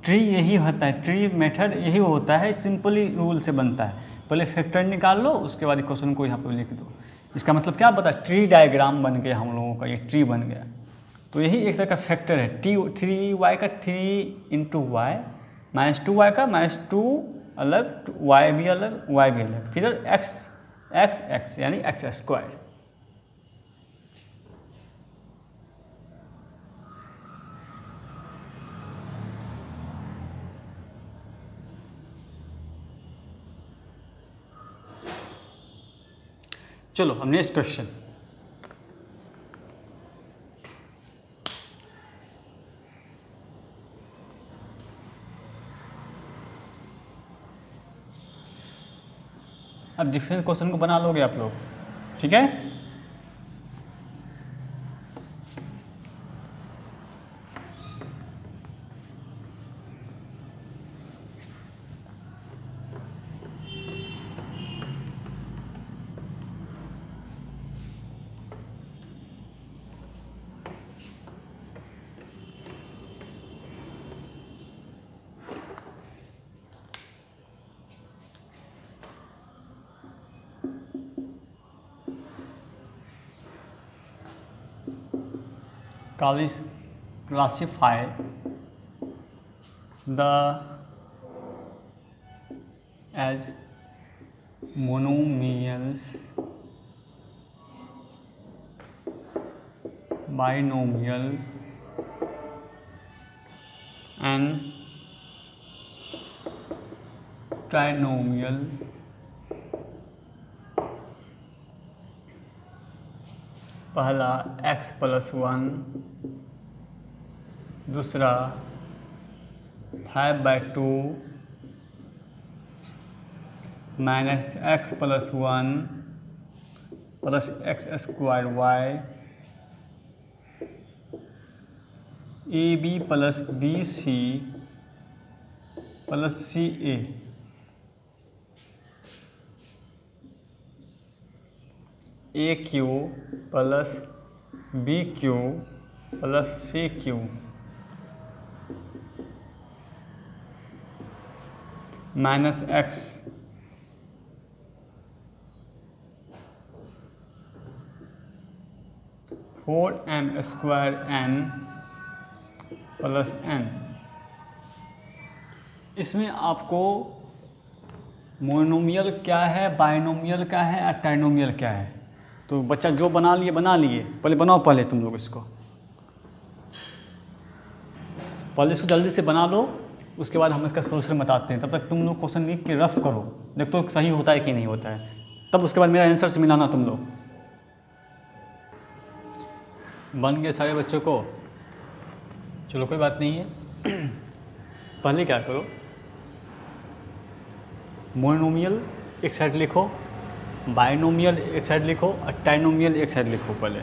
ट्री यही होता है, ट्री मेथड यही होता है, सिंपली रूल से बनता है। पहले फैक्टर निकाल लो, उसके बाद क्वेश्चन को यहाँ पर लिख दो। इसका मतलब क्या पता, ट्री डायग्राम बन गया हम लोगों का, ये ट्री बन गया। तो यही एक तरह का फैक्टर है, 3y का 3 इंटू वाई, -2y का -2 अलग, y भी अलग, y भी अलग, फिर x यानी x²। चलो हम नेक्स्ट क्वेश्चन। अब डिफरेंट क्वेश्चन को बना लोगे आप लोग, ठीक है। classify the as monomials, binomial and trinomial। पहला x+1, दूसरा 5/2 -x+1 plus x²y, AB plus BC plus CA, AQ plus BQ plus CQ -x 4m² n plus n। इसमें आपको मोनोमियल क्या है, बाइनोमियल क्या है और ट्राइनोमियल क्या है, तो बच्चा जो बना लिए, पहले बनाओ, पहले तुम लोग इसको जल्दी से बना लो, उसके बाद हम इसका सोल्यूशन बताते हैं। तब तक तुम लोग क्वेश्चन लिख के रफ करो, देख तो सही होता है कि नहीं होता है, तब उसके बाद मेरा आंसर से मिलाना तुम लोग। बन गए सारे बच्चों को? चलो कोई बात नहीं है। पहले क्या करो, मोनोमियल एक साइड लिखो, बाइनोमियल एक साइड लिखो और ट्राइनोमियल एक साइड लिखो पहले।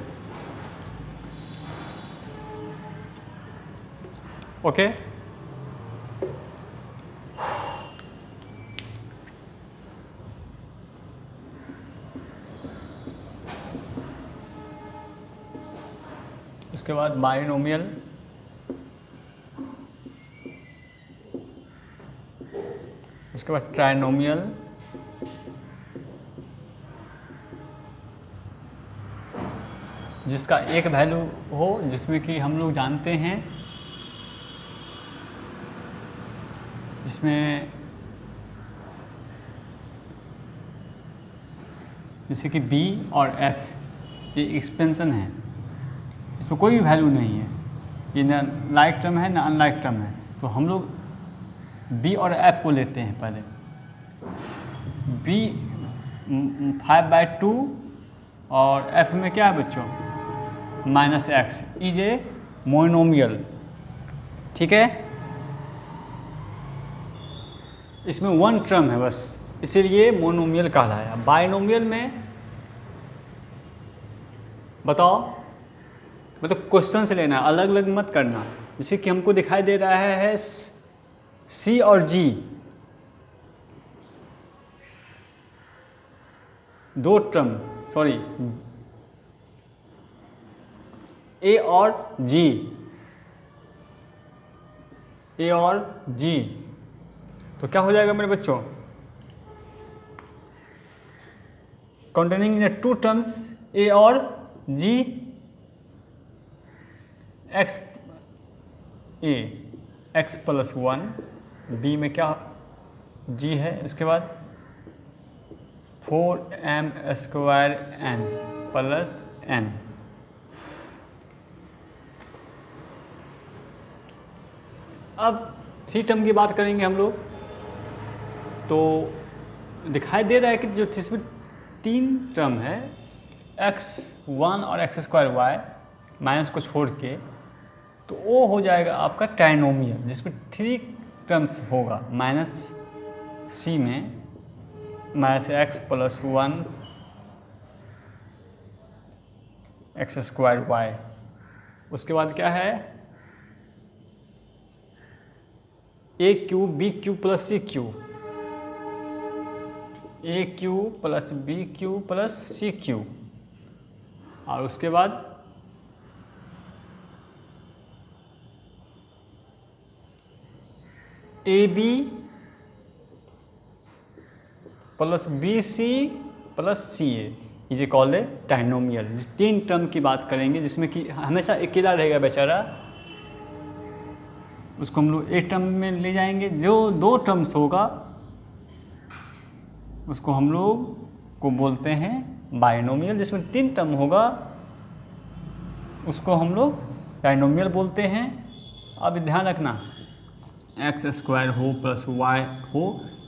ओके? उसके बाद बाइनोमियल, उसके बाद ट्राइनोमियल, जिसका एक वैल्यू हो, जिसमें कि हम लोग जानते हैं, इसमें जैसे कि b और f ये एक्सपेंशन है, इसमें कोई भी वैल्यू नहीं है, ये ना लाइक टर्म है ना अनलाइक टर्म है, तो हम लोग b और f को लेते हैं पहले। b 5/2 और f में क्या है बच्चों, -x इज ए मोनोमियल, ठीक है। इसमें वन टर्म है बस, इसीलिए मोनोमियल कहलाया। बाइनोमियल में बताओ, मतलब क्वेश्चन से लेना, अलग अलग मत करना। जैसे कि हमको दिखाई दे रहा है C और G, दो टर्म, सॉरी A और G, A और G, तो क्या हो जाएगा मेरे बच्चों, containing टू टर्म्स A और G, x प्लस 1, B में क्या G है, उसके बाद 4m² n प्लस n। अब थ्री टर्म की बात करेंगे हम लोग, तो दिखाई दे रहा है कि जो जिसमें तीन टर्म है, x1 और x² माइनस को छोड़ के, तो वो हो जाएगा आपका ट्राइनोमियल, जिसमें थ्री टर्म्स होगा, -c में -x प्लस 1 x²y, उसके बाद क्या है a³ b³ plus c³ a³ plus b³ plus c³, और उसके बाद AB plus BC plus CA is called a trinomial. जिस तीन टर्म की बात करेंगे, जिसमें कि हमेशा अकेला रहेगा बेचारा, उसको हम लोग एक टर्म में ले जाएंगे। जो दो टर्म्स होगा उसको हम लोग को बोलते हैं बाइनोमियल, जिसमें तीन टर्म होगा उसको हम लोग ट्राइनोमियल बोलते हैं। अब ध्यान रखना, x² हो प्लस y हो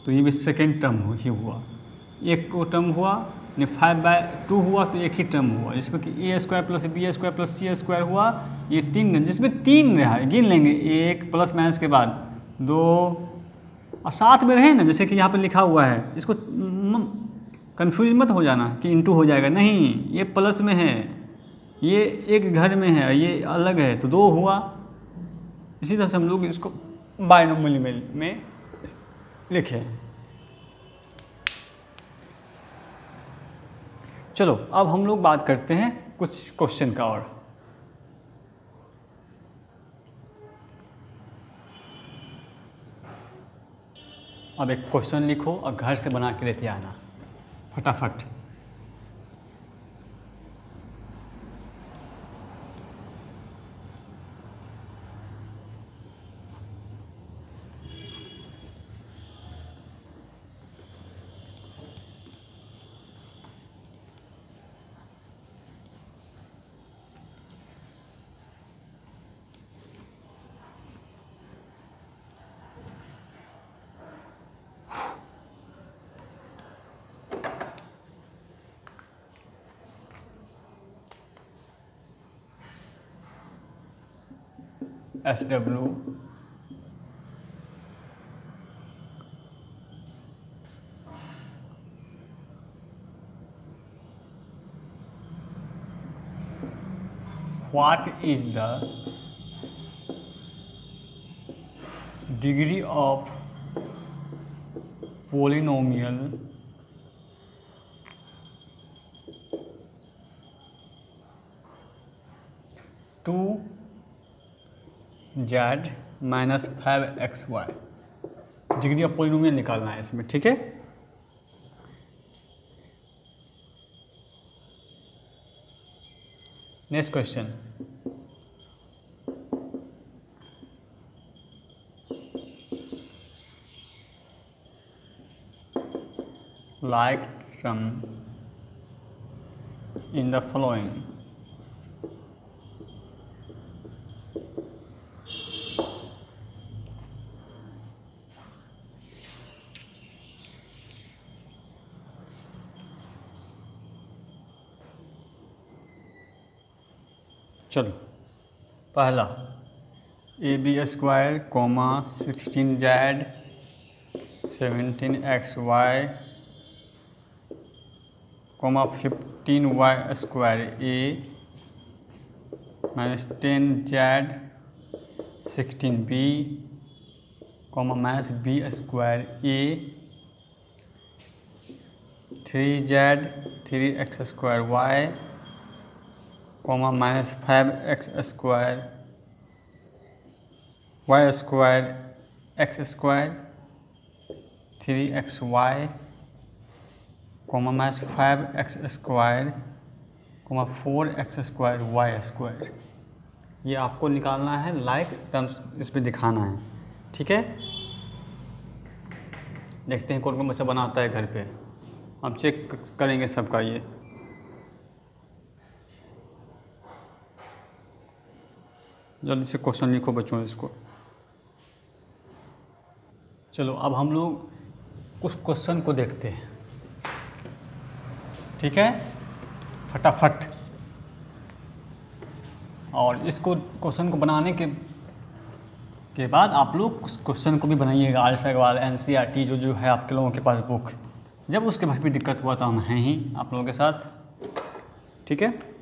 तो ये भी सेकेंड टर्म ही हुआ, एक को टर्म हुआ, 5/2 हुआ तो एक ही टर्म हुआ, जिसमें कि a² plus b² plus c² हुआ, ये तीन, जिसमें तीन रहा, गिन लेंगे, एक प्लस माइनस के बाद दो, और साथ में रहे ना, जैसे कि यहाँ पर लिखा हुआ है, इसको कंफ्यूज मत हो जाना कि इंटू हो जाएगा, नहीं, ये प्लस में है, ये एक घर में है, ये अलग है, तो दो हुआ। इसी तरह से हम लोग इसको बाइनोमियल में लिखें। चलो अब हम लोग बात करते हैं कुछ क्वेश्चन का और। अब एक क्वेश्चन लिखो और घर से बना के लेते आना फटाफट। SW what is the degree of polynomial two z minus 5xy। Degree of polynomial निकालना है इसमें, ठीक है। Next question, like from in the following चलो पहला AB² comma 16z 17xy comma 15y² a minus 10z 16b comma minus b² a 3z 3x² y comma minus 5x² y² x² 3xy comma minus 5x² comma 4x² y²। ये आपको निकालना है, like terms इस पे दिखाना है, ठीक है। देखते हैं कौन कौन बच्चा बनाता है घर पे, हम चेक करेंगे सबका। ये जल्दी से क्वेश्चन लिखो बच्चों इसको। चलो अब हम लोग कुछ क्वेश्चन को देखते हैं, ठीक है, फटाफट। और इसको क्वेश्चन को बनाने के बाद आप लोग उस क्वेश्चन को भी बनाइएगा, आर्ट्स अग्रवाल NCERT जो है आपके लोगों के पास बुक। जब उसके बाद भी दिक्कत हुआ तो हम हैं ही आप लोगों के साथ, ठीक है।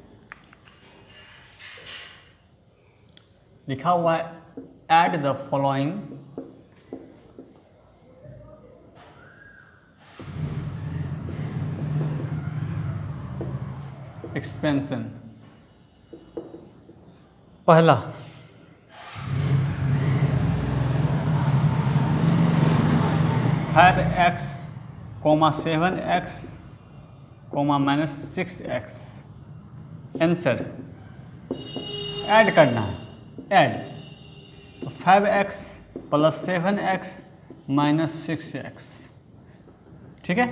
लिखा हुआ है ऐड द फॉलोइंग एक्सपेंशन। पहला 5x, 7x, minus 6x। Answer add करना है, ऐड तो 5x plus 7x minus 6x, ठीक है।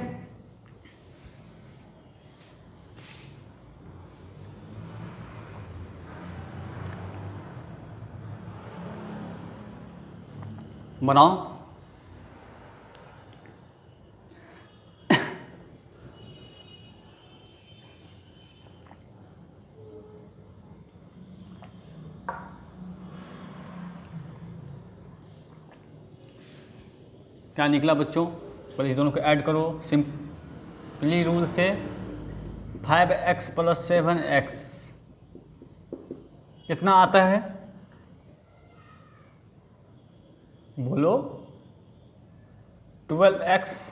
बनाओ। क्या निकला बच्चों? पहले इस दोनों को ऐड करो सिंपली रूल से। 5x प्लस 7x कितना आता है बोलो? 12x।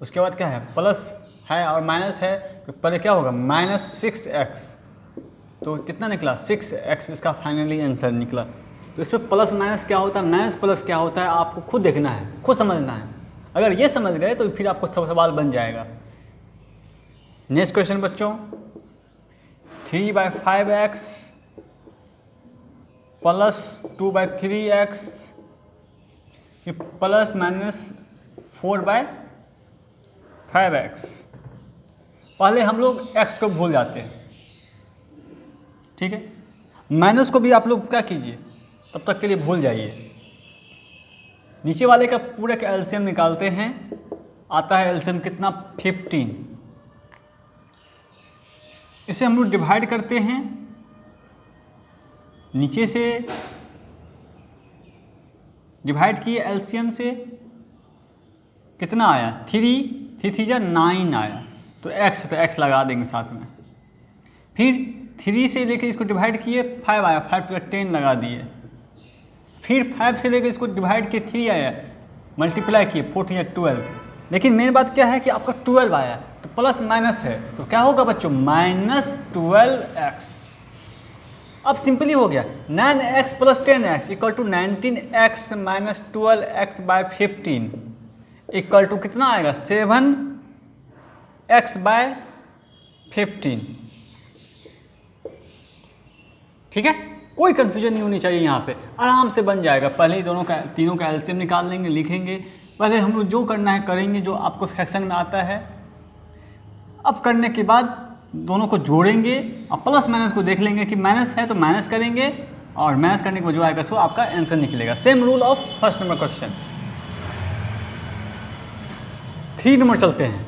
उसके बाद क्या है? प्लस है और माइनस है तो पहले क्या होगा? Minus 6x। तो कितना निकला? 6x इसका फाइनली आंसर निकला। तो इसमें प्लस माइनस क्या होता है, माइनस प्लस क्या होता है, आपको खुद देखना है, खुद समझना है। अगर ये समझ गए तो फिर आपको सब सवाल बन जाएगा। नेक्स्ट क्वेश्चन बच्चों, 3/5x plus 2/3x plus minus 4/5x। पहले हम लोग x को भूल जाते हैं, ठीक है। माइनस को भी आप लोग क्या कीजिए, तब तक के लिए भूल जाइए। नीचे वाले का पूरे का एलसीएम निकालते हैं, आता है एलसीएम कितना? 15। इसे हम लोग डिवाइड करते हैं, नीचे से डिवाइड किए एलसीएम से, कितना आया 3, 3 जा 9 आया, तो x लगा देंगे साथ में। फिर 3 से लेके इसको डिवाइड किए 5 आया, 5 + 10 लगा दिए। फिर 5 से लेके इसको डिवाइड किए 3 आया, मल्टीप्लाई किए 14 या 12। लेकिन मेन बात क्या है कि आपका 12 आया, तो प्लस माइनस है, तो क्या होगा बच्चों -12x। अब सिंपली हो गया 9x + 10x = 19x - 12x/15 equal to कितना आएगा 7x/15। ठीक है, कोई कंफ्यूजन नहीं होनी चाहिए यहाँ पे, आराम से बन जाएगा। पहले ही तीनों का एलसीएम निकाल लेंगे, लिखेंगे। पहले हम लोग जो करना है करेंगे, जो आपको फ्रैक्शन में आता है। अब करने के बाद दोनों को जोड़ेंगे और प्लस माइनस को देख लेंगे कि माइनस है तो माइनस करेंगे, और माइनस करने के बाद जो आएगा सो आपका आंसर निकलेगा। Same rule of first number question. 3 number चलते हैं।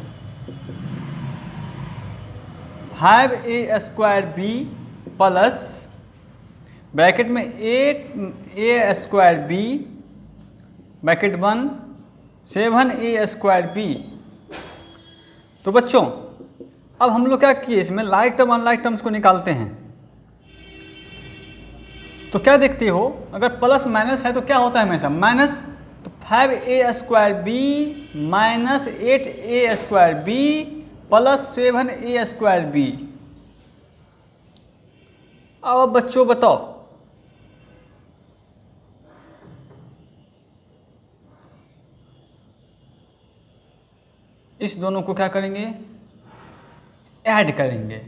5a² प्लस ब्रैकेट में 8a² ब्रैकेट 1 7a² तो बच्चों अब हम लोग क्या किए, इसमें लाइक टर्म अनलाइक टर्म्स को निकालते हैं। तो क्या देखते हो, अगर प्लस माइनस है तो क्या होता है हमेशा माइनस, तो 5a² minus 8a² plus 7a²। अब बच्चों बताओ, इस दोनों को क्या करेंगे, ऐड करेंगे।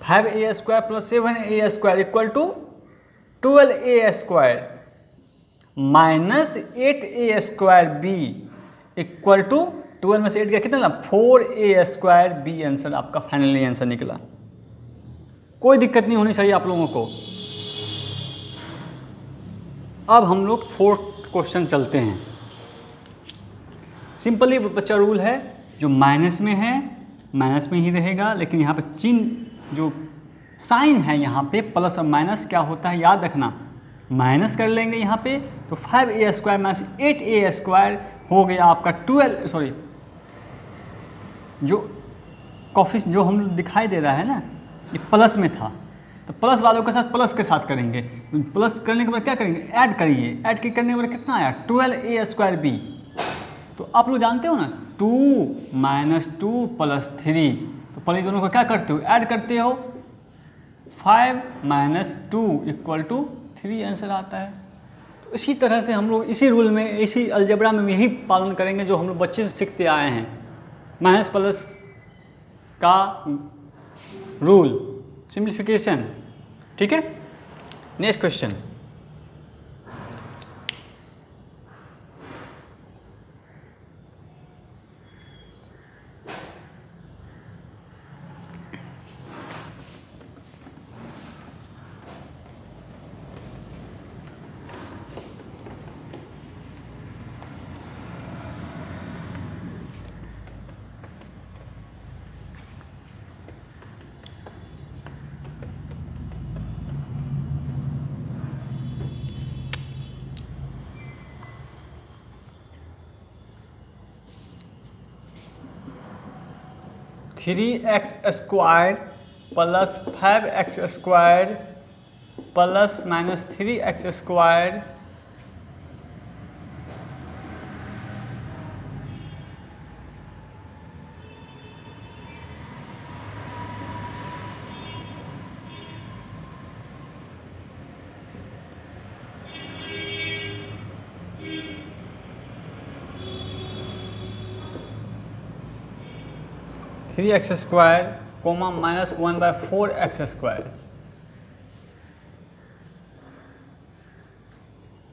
5a² plus 7a² equal to 12a² minus 8a² equal to 12 में से 8 गया कितना ना 4a²। आंसर आपका फाइनली आंसर निकला। कोई दिक्कत नहीं होनी चाहिए आप लोगों को। अब हम लोग 4th क्वेश्चन चलते हैं। सिंपली बच्चा रूल है, जो माइनस में है माइनस में ही रहेगा, लेकिन यहाँ पे चिन्ह जो साइन है यहाँ पे प्लस और माइनस क्या होता है याद रखना। माइनस कर लेंगे यहाँ पे तो 5a² माइनस 8a² हो गया आपका 12, सॉरी जो कॉफिस जो हम दिखाई दे रहा है ना ये प्लस में था, तो प्लस वालों के साथ प्लस के साथ करेंगे। प्लस करने के बाद क्या करेंगे, ऐड करिए। ऐड करने के बाद कितना आया 12a² तो आप लोग जानते हो ना 2 - 2 + 3, तो पहले दोनों को क्या करते हो ऐड करते हो। 5 - 2 = 3 आंसर आता है। तो इसी तरह से हम लोग इसी रूल में, इसी अलजेब्रा में यही पालन करेंगे जो हम लोग बच्चे से सीखते आए हैं, माइनस प्लस का रूल, सिंप्लीफिकेशन। ठीक है, next question. Three x² plus 5x² plus -3x²3x² comma -1/4x²।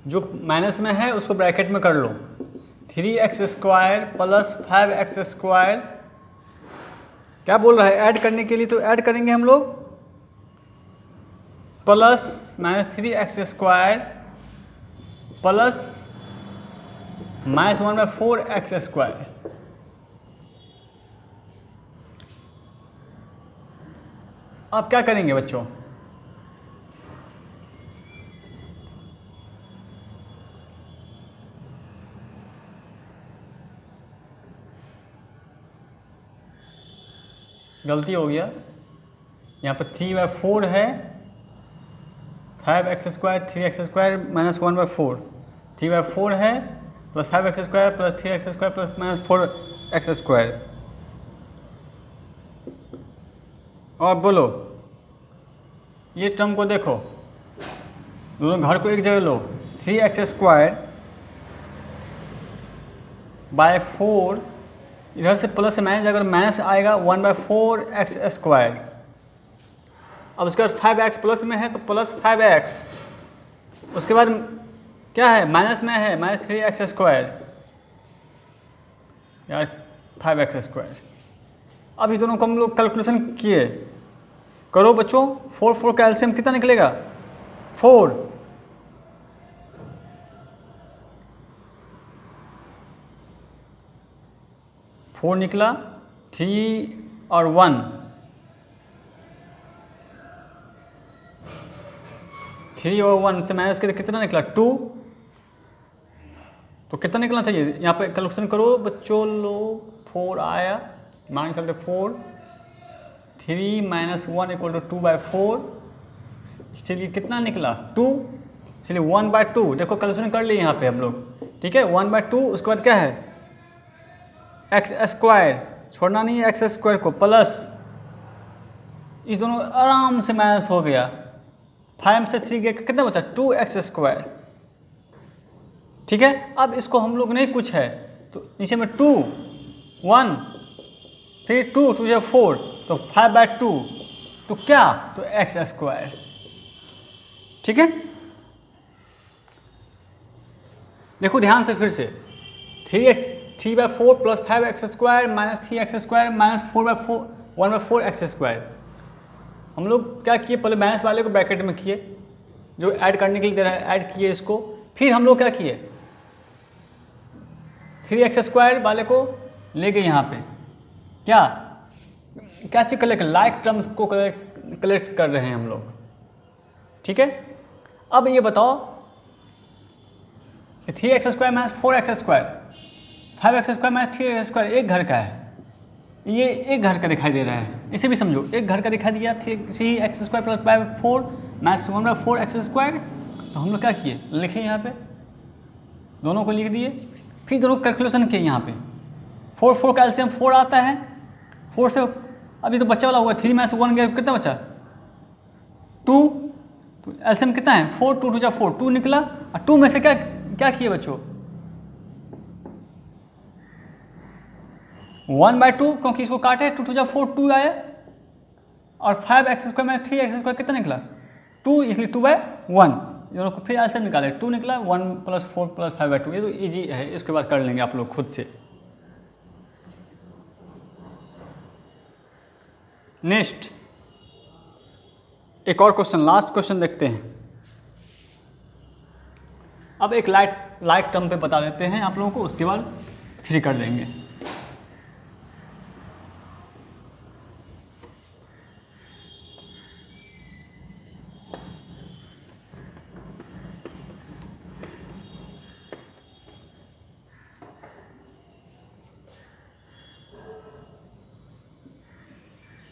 जो माइनस में है उसको ब्रैकेट में कर लो। 3x² प्लस 5x², क्या बोल रहा है ऐड करने के लिए, तो ऐड करेंगे हम लोग प्लस -3x² प्लस -1/4x²। अब क्या करेंगे बच्चों, गलती हो गया, यहाँ पर 3/4 है, 5x² 3x² माइनस 1/4, 3/4 है plus 5x² plus 3x² plus minus 4x²। और बोलो, ये टर्म को देखो, दोनों घर को एक जगह लो, 3x² बाय 4, इधर से प्लस से माइनस, अगर माइनस आएगा 1/4x²। अब उसके बाद 5x प्लस में है तो प्लस 5x, उसके बाद क्या है माइनस में है माइनस 3x², यार 5x²। अब इस दोनों को हम लोग कैलकुलेशन किए, करो बच्चों, 4 का एलसीएम कितना निकलेगा 4, 4 निकला, 3 और 1, 3 और 1 से माइनस करके कितना निकला 2, तो कितना निकलना चाहिए, यहाँ पे कैलकुलेशन करो बच्चों लोग, 4 आया, मान के चलते 4, 3 माइनस 1 इक्वल टू 2/4, चलिए कितना निकला 2, चलिए 1/2, देखो कैलकुलेशन कर लिए यहाँ पे हम लोग, ठीक है 1/2, उसके बाद क्या है x², छोड़ना नहीं है x² को, प्लस इस दोनों आराम से माइनस हो गया, 5 से 3 गया कितना बचा 2x², ठीक है। अब इसको हम लोग नहीं कुछ है तो नीचे में 2 1 फिर 2 2 या 4 तो 5/2, तो क्या तो x², ठीक है। देखो ध्यान से फिर से, 3/4 plus 5x² minus 3x² minus 1/4x²। हम लोग क्या किए, पहले माइनस वाले को ब्रैकेट में किए, जो ऐड करने के लिए दे रहा है ऐड किए इसको, फिर हम लोग क्या किए 3x² वाले को ले गए यहाँ पे, क्या चीज कलेक्ट, लाइक टर्म्स को कलेक्ट कर रहे हैं हम लोग, ठीक है। अब ये बताओ 3x² minus 4x², 5x² minus 3x² एक घर का है, ये एक घर का दिखाई दे रहा है, इसे भी समझो एक घर का दिखाई दिया, 3x² प्लस 4 माइनस 1/4x²। तो हम लोग क्या किए, लिखे यहाँ पे, दोनों को लिख दिए, फिर दोनों कैलकुलेशन किए यहाँ पे, 4 का एलसीएम 4 आता है, 4 से अभी तो बच्चा वाला हुआ, 3 माइनस 1 गया कितना बचा 2, तो एलसीएम कितना है 4, 2 2 4, 2 निकला, और 2 में से क्या किए बच्चों 1/2, क्योंकि इसको काटे 2 2 4 2 आया, और 5x² में 3x² कितना निकला 2, इसलिए 2/1, दोनों को फिर एलसीएम निकाले 2 निकला, 1 प्लस 4 प्लस 5/2, ये तो इजी है, इसके बाद कर लेंगे आप लोग खुद से। नेक्स्ट एक और क्वेश्चन, लास्ट क्वेश्चन देखते हैं। अब एक लाइक टर्म पे बता देते हैं आप लोगों को, उसके बाद फ्री कर देंगे।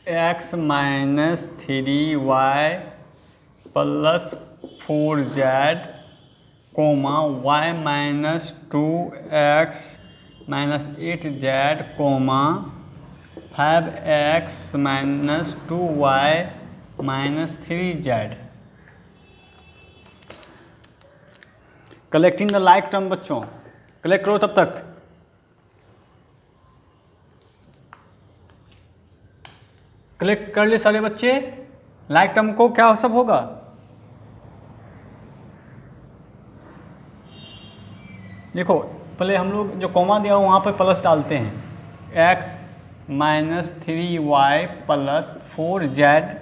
x minus 3y plus 4z comma y minus 2x minus 8z comma 5x minus 2y minus 3z। Collecting the like term बच्चों, कलेक्ट करो तब तक। कलेक्ट कर ले सारे बच्चे, लाइक टर्म को क्या सब होगा, देखो पहले हम लोग जो कॉमा दिया वहाँ पर प्लस डालते हैं, x minus 3y plus 4z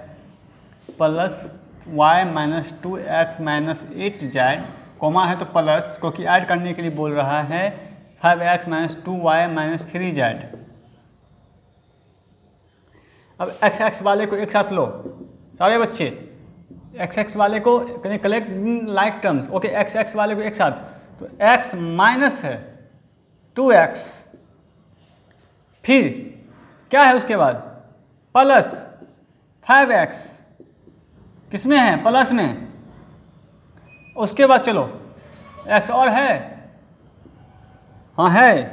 plus y minus 2x minus 8z, comma है तो प्लस, क्योंकि ऐड करने के लिए बोल रहा है 5x minus 2y minus 3z। अब x वाले को एक साथ लो सारे बच्चे, x वाले को collect like terms, okay x वाले को एक साथ, तो x माइनस है 2x, फिर क्या है उसके बाद प्लस 5x किस में है, प्लस में। उसके बाद चलो x और है, हाँ है,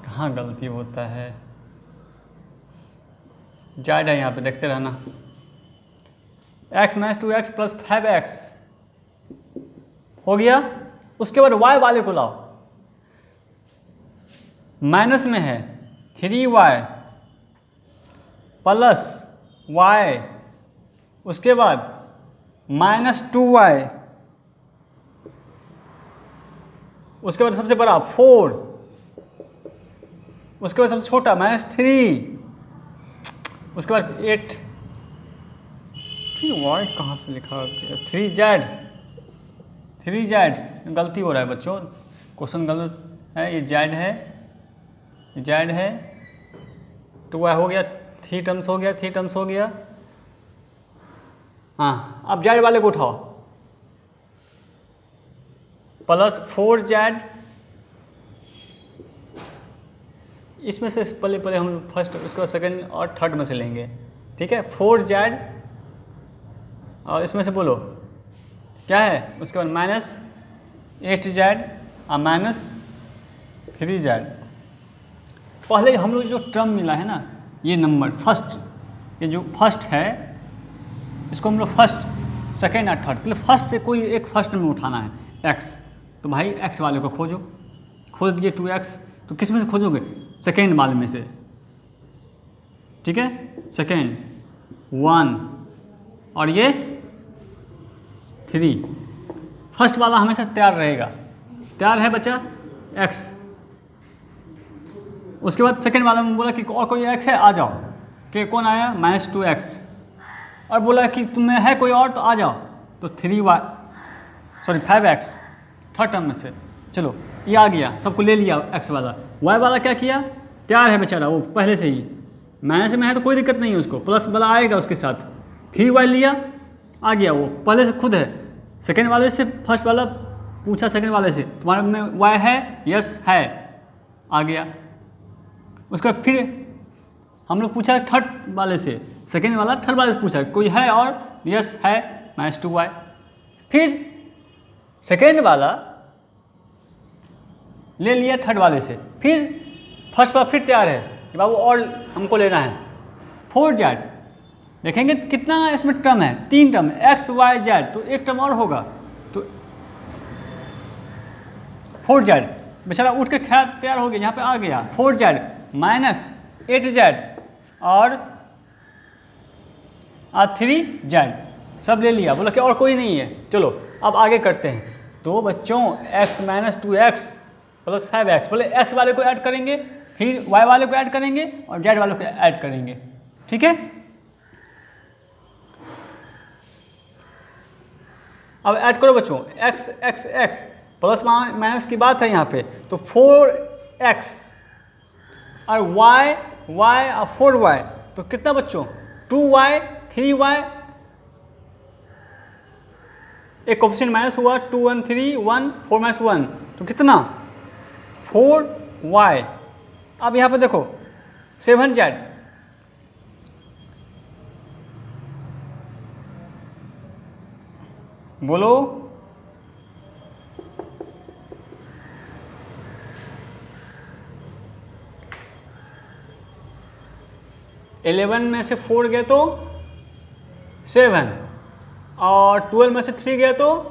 कहाँ गलती होता है, जेड है यहाँ पे, देखते रहना। x minus 2x plus 5x हो गया। उसके बाद y वाले को लाओ, माइनस में है 3y प्लस y, उसके बाद माइनस 2y, उसके बाद सबसे बड़ा 4, उसके बाद सबसे छोटा -3, उसके बाद 8, फिर y कहाँ से लिखा गया, 3z, गलती हो रहा है बच्चों, क्वेश्चन गलत है, ये z है, जेड है, 2y हो गया, 3 टर्म्स हो गया, 3 टर्म्स हो गया। हाँ, अब जेड वाले को उठाओ, प्लस 4z, इसमें से पहले हम फर्स्ट, उसके बाद सेकंड और थर्ड में से लेंगे, ठीक है। 4z और इसमें से बोलो क्या है, उसके बाद -8z और -3z। पहले हम लोग जो टर्म मिला है ना, ये नंबर फर्स्ट, ये जो फर्स्ट है इसको हम लोग फर्स्ट, सेकेंड और थर्ड, पहले फर्स्ट से कोई एक फर्स्ट में उठाना है x, तो भाई x वाले को खोजो, खोज दिए 2x, तो किस में से खोजोगे, सेकेंड वाले में से, ठीक है, सेकेंड 1 और ये 3, फर्स्ट वाला हमेशा तैयार रहेगा, तैयार है बच्चा x। उसके बाद सेकेंड वाला में बोला कि और कोई x है, आ जाओ, कि कौन आया, -2x, और बोला कि तुम्हें है कोई और तो आ जाओ, तो 5x थर्ड टर्म में से, चलो ये आ गया, सबको ले लिया x वाला। y वाला क्या किया, तैयार है बेचारा वो पहले से ही, माइनस में है तो कोई दिक्कत नहीं है उसको, प्लस वाला आएगा उसके साथ, 3y लिया, आ गया, वो पहले से खुद है। सेकेंड वाले से फर्स्ट वाला पूछा, सेकेंड वाले से तुम्हारे में y है, यस है, आ गया। उसके बाद फिर हम लोग पूछा थर्ड वाले से, सेकेंड वाला थर्ड वाले से पूछा कोई है और, यस है, -2y। फिर सेकेंड वाला ले लिया थर्ड वाले से, फिर फर्स्ट वाला फिर तैयार है कि बाबू और हमको लेना है 4z। देखेंगे कितना इसमें टर्म है, 3 टर्म, x y z, तो एक टर्म और होगा, तो 4z बेचारा उठ के खैर तैयार हो गया, यहाँ पे आ गया 4z -8z और 3z, सब ले लिया, बोला कि और कोई नहीं है। चलो अब आगे करते हैं। तो बच्चों x minus 2x plus 5x, पहले x वाले को ऐड करेंगे, फिर y वाले को ऐड करेंगे और z वाले को ऐड करेंगे, ठीक है। अब ऐड करो बच्चों, x x x, plus minus की बात है यहाँ पे, तो 4x और y और 4y, तो कितना बच्चों, 2y 3y, एक ऑप्शन माइनस हुआ, 2 1 3 1 4 -1, तो कितना 4y। अब यहाँ पे देखो 7z, बोलो, इलेवन में से 4 गए तो 7 और 12 में से 3 गए तो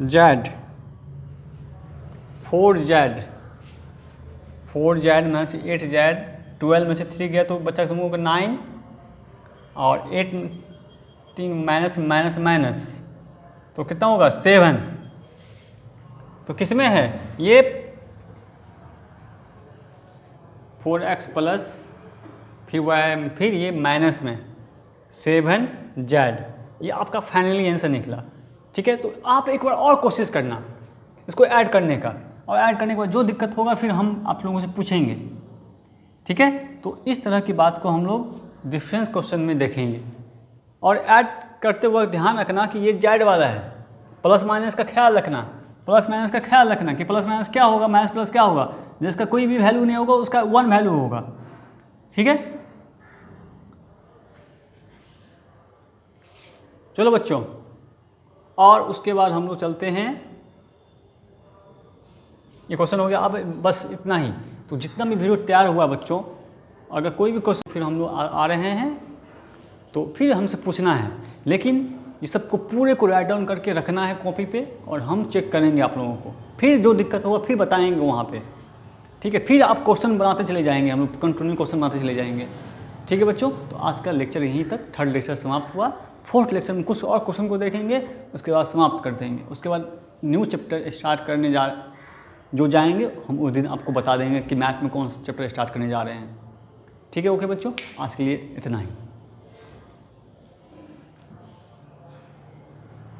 Z, 4z, 4z में से 8z, 12 में से 3 गया तो बच्चा तुम लोगों का 9 और 8 3 माइनस माइनस माइनस, तो कितना होगा 7। तो किस में है ये 4x प्लस फिर y, फिर ये माइनस में 7z, ये आपका फाइनली आंसर निकला, ठीक है। तो आप एक बार और कोशिश करना इसको ऐड करने का, और ऐड करने के बाद जो दिक्कत होगा फिर हम आप लोगों से पूछेंगे, ठीक है। तो इस तरह की बात को हम लोग डिफरेंस क्वेश्चन में देखेंगे। और ऐड करते वक्त ध्यान रखना कि ये जेड वाला है, प्लस माइनस का ख्याल रखना, प्लस माइनस का ख्याल रखना कि प्लस माइनस क्या होगा, माइनस प्लस क्या होगा, जिसका कोई भी वैल्यू नहीं होगा उसका 1 वैल्यू होगा। ठीक है, चलो बच्चों, और उसके बाद हम लोग चलते हैं, ये क्वेश्चन हो गया। अब बस इतना ही। तो जितना भी वीडियो तैयार हुआ बच्चों, अगर कोई भी क्वेश्चन फिर हम लोग आ रहे हैं तो फिर हमसे पूछना है, लेकिन ये सबको पूरे को राइट डाउन करके रखना है कॉपी पे, और हम चेक करेंगे आप लोगों को। फिर जो दिक्कत होगा फिर बताएंगे वहाँ पे। ठीक है, फिर आप क्वेश्चन बनाते चले जाएंगे, हम लोग कंटिन्यू क्वेश्चन बनाते चले जाएंगे। ठीक है बच्चों, तो आज का लेक्चर यहीं तक, 3rd लेक्चर समाप्त हुआ। 4th लेक्चर में कुछ और क्वेश्चन को देखेंगे, उसके बाद समाप्त कर देंगे। उसके बाद न्यू चैप्टर स्टार्ट करने जो जाएंगे हम उस दिन आपको बता देंगे कि मैथ में कौन सा चैप्टर स्टार्ट करने जा रहे हैं। ठीक है, ओके बच्चों, आज के लिए इतना ही।